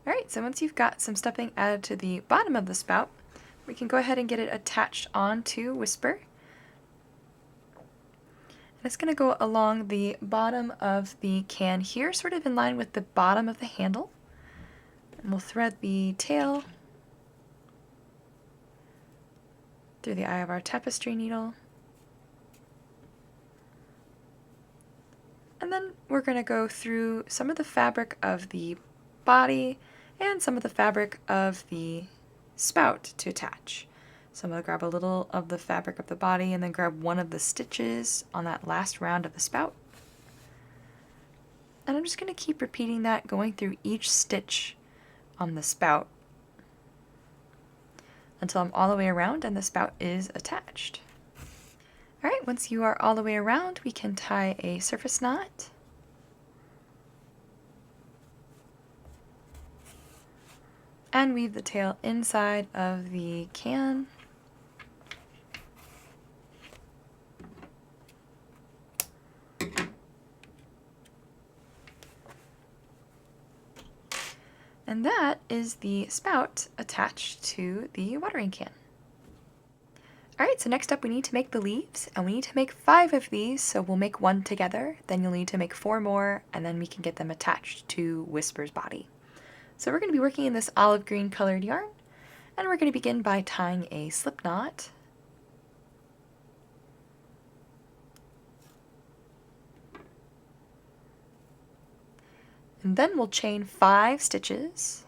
A: Alright, so once you've got some stuffing added to the bottom of the spout, we can go ahead and get it attached onto Whisper. And it's going to go along the bottom of the can here, sort of in line with the bottom of the handle. And we'll thread the tail through the eye of our tapestry needle. And then we're going to go through some of the fabric of the body and some of the fabric of the spout to attach. So I'm going to grab a little of the fabric of the body and then grab one of the stitches on that last round of the spout. And I'm just going to keep repeating that, going through each stitch on the spout until I'm all the way around and the spout is attached. Alright, once you are all the way around, we can tie a surface knot. and weave the tail inside of the can. And that is the spout attached to the watering can. Alright, so next up we need to make the leaves, and we need to make 5 of these, so we'll make 1 together, then you'll need to make 4 more, and then we can get them attached to Whisper's body. So we're going to be working in this olive green colored yarn, and we're going to begin by tying a slip knot. And then we'll chain 5 stitches.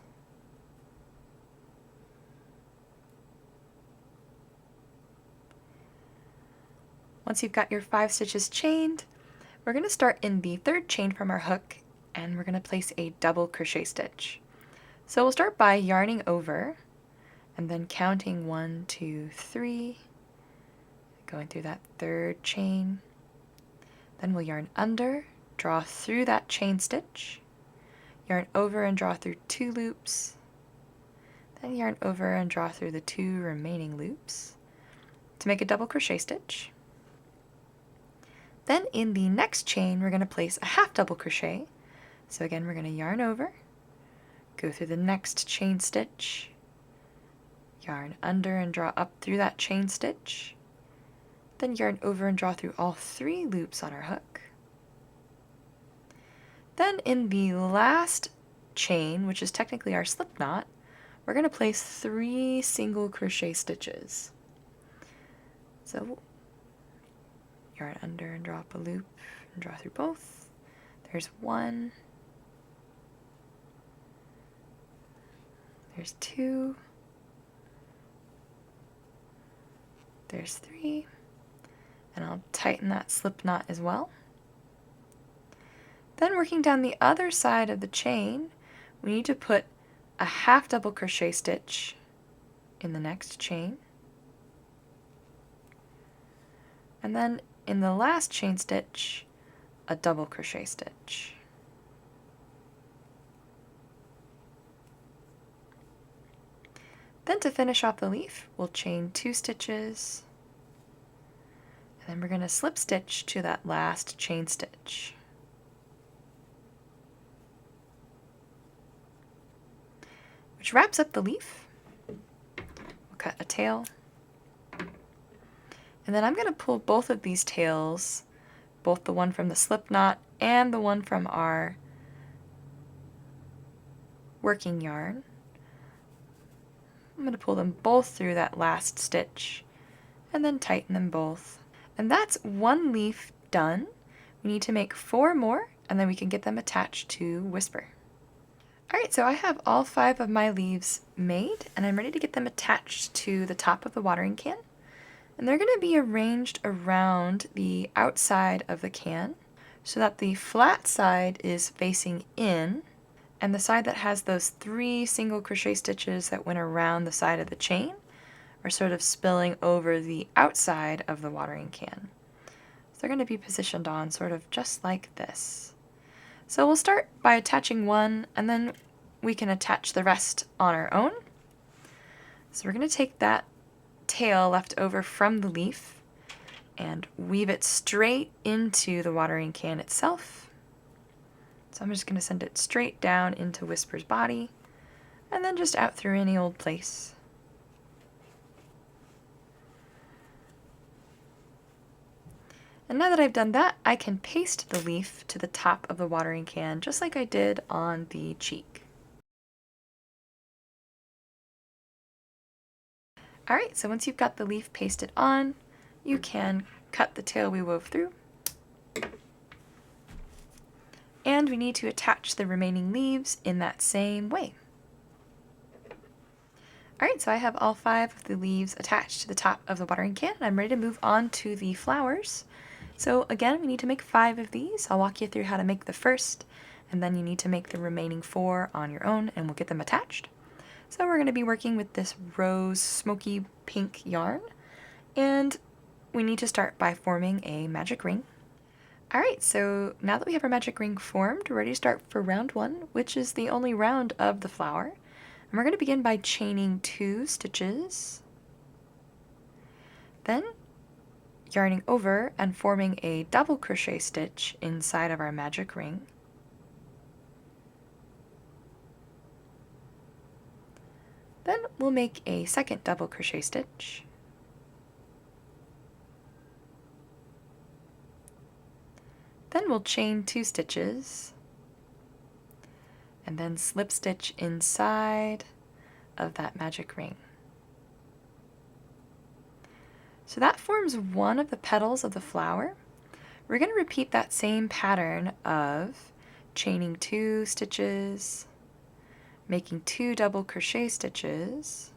A: Once you've got your 5 stitches chained, we're going to start in the 3rd chain from our hook, and we're going to place a double crochet stitch. So we'll start by yarning over, and then counting 1, 2, 3, going through that 3rd chain. Then we'll yarn under, draw through that chain stitch, yarn over and draw through 2 loops, then yarn over and draw through the 2 remaining loops to make a double crochet stitch. Then in the next chain we're going to place a half double crochet. So again we're going to yarn over, go through the next chain stitch, yarn under and draw up through that chain stitch, then yarn over and draw through all 3 loops on our hook. Then in the last chain, which is technically our slip knot, we're going to place 3 single crochet stitches. So yarn under and draw up a loop and draw through both. There's 1, there's 2, there's 3, and I'll tighten that slip knot as well. Then working down the other side of the chain, we need to put a half double crochet stitch in the next chain. And then in the last chain stitch, a double crochet stitch. Then to finish off the leaf, we'll chain 2 stitches, and then we're going to slip stitch to that last chain stitch. Which wraps up the leaf. We'll cut a tail. And then I'm going to pull both of these tails, both the one from the slip knot and the one from our working yarn. I'm going to pull them both through that last stitch and then tighten them both. And that's 1 leaf done. We need to make 4 more, and then we can get them attached to Whisper. Alright, so I have all 5 of my leaves made, and I'm ready to get them attached to the top of the watering can. And they're going to be arranged around the outside of the can so that the flat side is facing in, and the side that has those 3 single crochet stitches that went around the side of the chain are sort of spilling over the outside of the watering can. So they're going to be positioned on sort of just like this. So we'll start by attaching 1, and then we can attach the rest on our own. So we're going to take that tail left over from the leaf and weave it straight into the watering can itself. So I'm just going to send it straight down into Whisper's body and then just out through any old place. And now that I've done that, I can paste the leaf to the top of the watering can just like I did on the cheek. Alright, so once you've got the leaf pasted on, you can cut the tail we wove through. And we need to attach the remaining leaves in that same way. Alright, so I have all 5 of the leaves attached to the top of the watering can, and I'm ready to move on to the flowers. So again, we need to make 5 of these. I'll walk you through how to make the first, and then you need to make the remaining 4 on your own, and we'll get them attached. So we're going to be working with this rose smoky pink yarn, and we need to start by forming a magic ring. Alright, so now that we have our magic ring formed, we're ready to start for round 1, which is the only round of the flower. And we're going to begin by chaining 2 stitches, then yarning over and forming a double crochet stitch inside of our magic ring. Then we'll make a second double crochet stitch. Then we'll chain 2 stitches and then slip stitch inside of that magic ring. So that forms one of the petals of the flower. We're going to repeat that same pattern of chaining 2 stitches, making 2 double crochet stitches,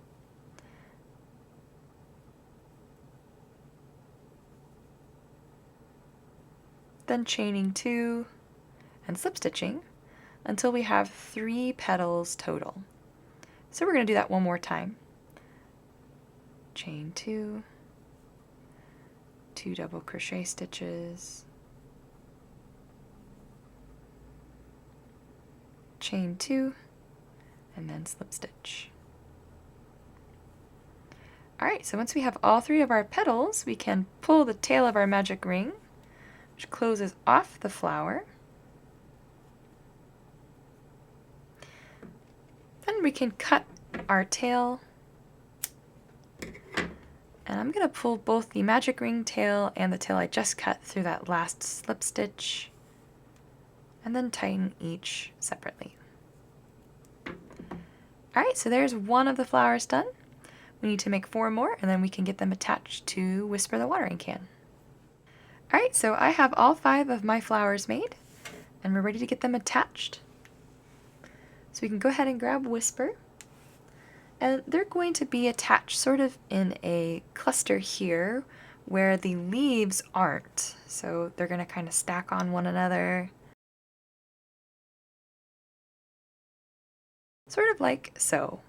A: then chaining 2 and slip stitching until we have 3 petals total. So we're going to do that one more time. Chain 2, 2 double crochet stitches, chain 2, and then slip stitch. Alright, so once we have all 3 of our petals, we can pull the tail of our magic ring, which closes off the flower. Then we can cut our tail, and I'm going to pull both the magic ring tail and the tail I just cut through that last slip stitch, and then tighten each separately. Alright, so there's one of the flowers done. We need to make 4 more, and then we can get them attached to Whisper the watering can. Alright, so I have all 5 of my flowers made, and we're ready to get them attached. So we can go ahead and grab Whisper, and they're going to be attached sort of in a cluster here where the leaves aren't. So they're going to kind of stack on one another, sort of like so.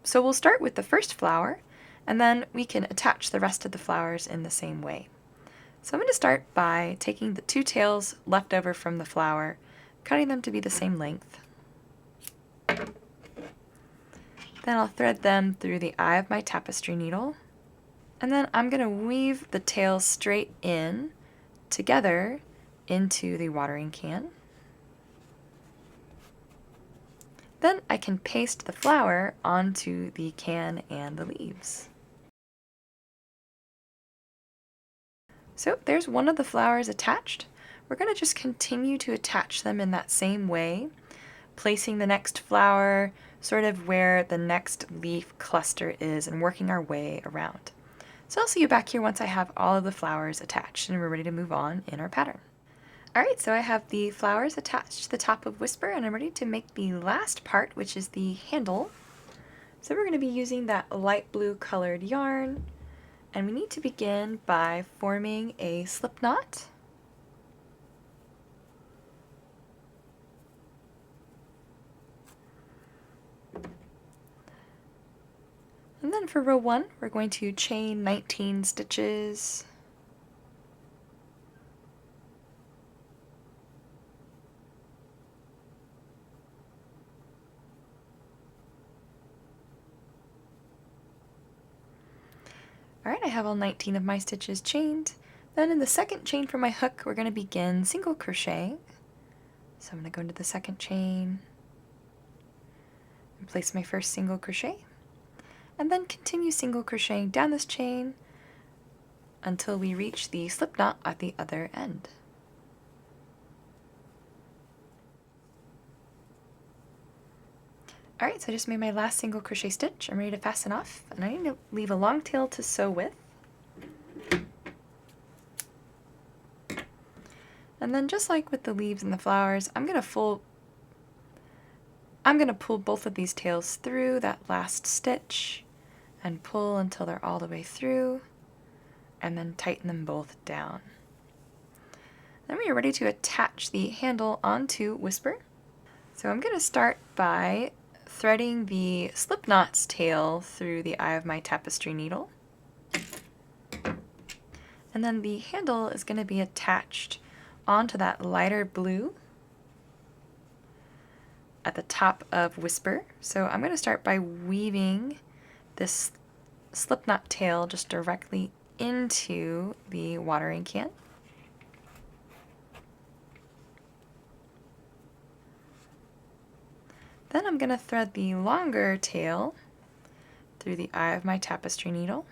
A: So we'll start with the first flower, and then we can attach the rest of the flowers in the same way. So I'm going to start by taking the 2 tails left over from the flower, cutting them to be the same length. Then I'll thread them through the eye of my tapestry needle, and then I'm going to weave the tails straight in together into the watering can. Then I can paste the flower onto the can and the leaves. So there's one of the flowers attached. We're going to just continue to attach them in that same way, placing the next flower sort of where the next leaf cluster is and working our way around. So I'll see you back here once I have all of the flowers attached and we're ready to move on in our pattern. Alright, so I have the flowers attached to the top of Whisper, and I'm ready to make the last part, which is the handle. So we're going to be using that light blue colored yarn, and we need to begin by forming a slip knot. And then for row 1, we're going to chain 19 stitches. Alright, I have all 19 of my stitches chained. Then in the second chain for my hook, we're going to begin single crochet. So I'm going to go into the second chain and place my first single crochet, and then continue single crocheting down this chain until we reach the slip knot at the other end. Alright, so I just made my last single crochet stitch. I'm ready to fasten off, and I need to leave a long tail to sew with. And then just like with the leaves and the flowers, I'm going to pull both of these tails through that last stitch and pull until they're all the way through, and then tighten them both down. Then we are ready to attach the handle onto Whisper. So I'm going to start by threading the slip knot's tail through the eye of my tapestry needle. And then the handle is going to be attached onto that lighter blue. at the top of Whisper. So I'm going to start by weaving this slipknot tail just directly into the watering can. Then I'm going to thread the longer tail through the eye of my tapestry needle.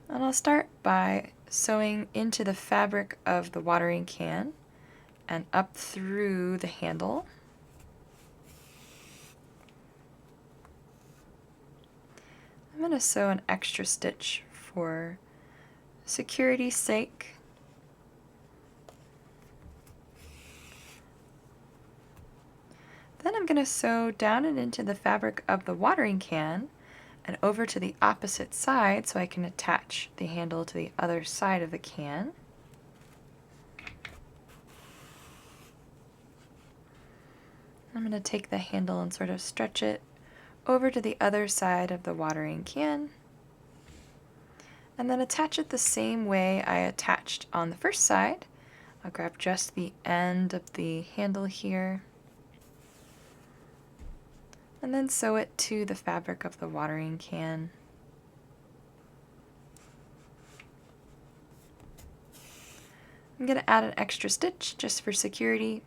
A: And I'll start by sewing into the fabric of the watering can and up through the handle. I'm going to sew an extra stitch for security's sake. Then I'm going to sew down and into the fabric of the watering can and over to the opposite side so I can attach the handle to the other side of the can. I'm going to take the handle and sort of stretch it over to the other side of the watering can, and then attach it the same way I attached on the first side. I'll grab just the end of the handle here, and then sew it to the fabric of the watering can. I'm going to add an extra stitch just for security.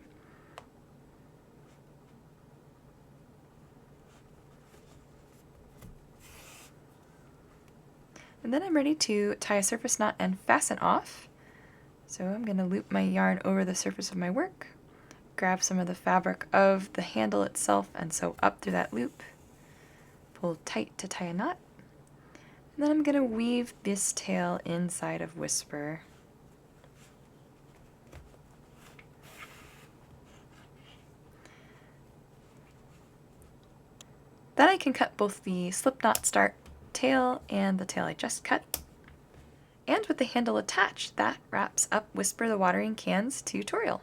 A: And then I'm ready to tie a surface knot and fasten off. So I'm going to loop my yarn over the surface of my work, grab some of the fabric of the handle itself and sew up through that loop, pull tight to tie a knot, and then I'm going to weave this tail inside of Whisper. Then I can cut both the slipknot start tail and the tail I just cut. And with the handle attached, that wraps up Whisper the Watering Can's tutorial.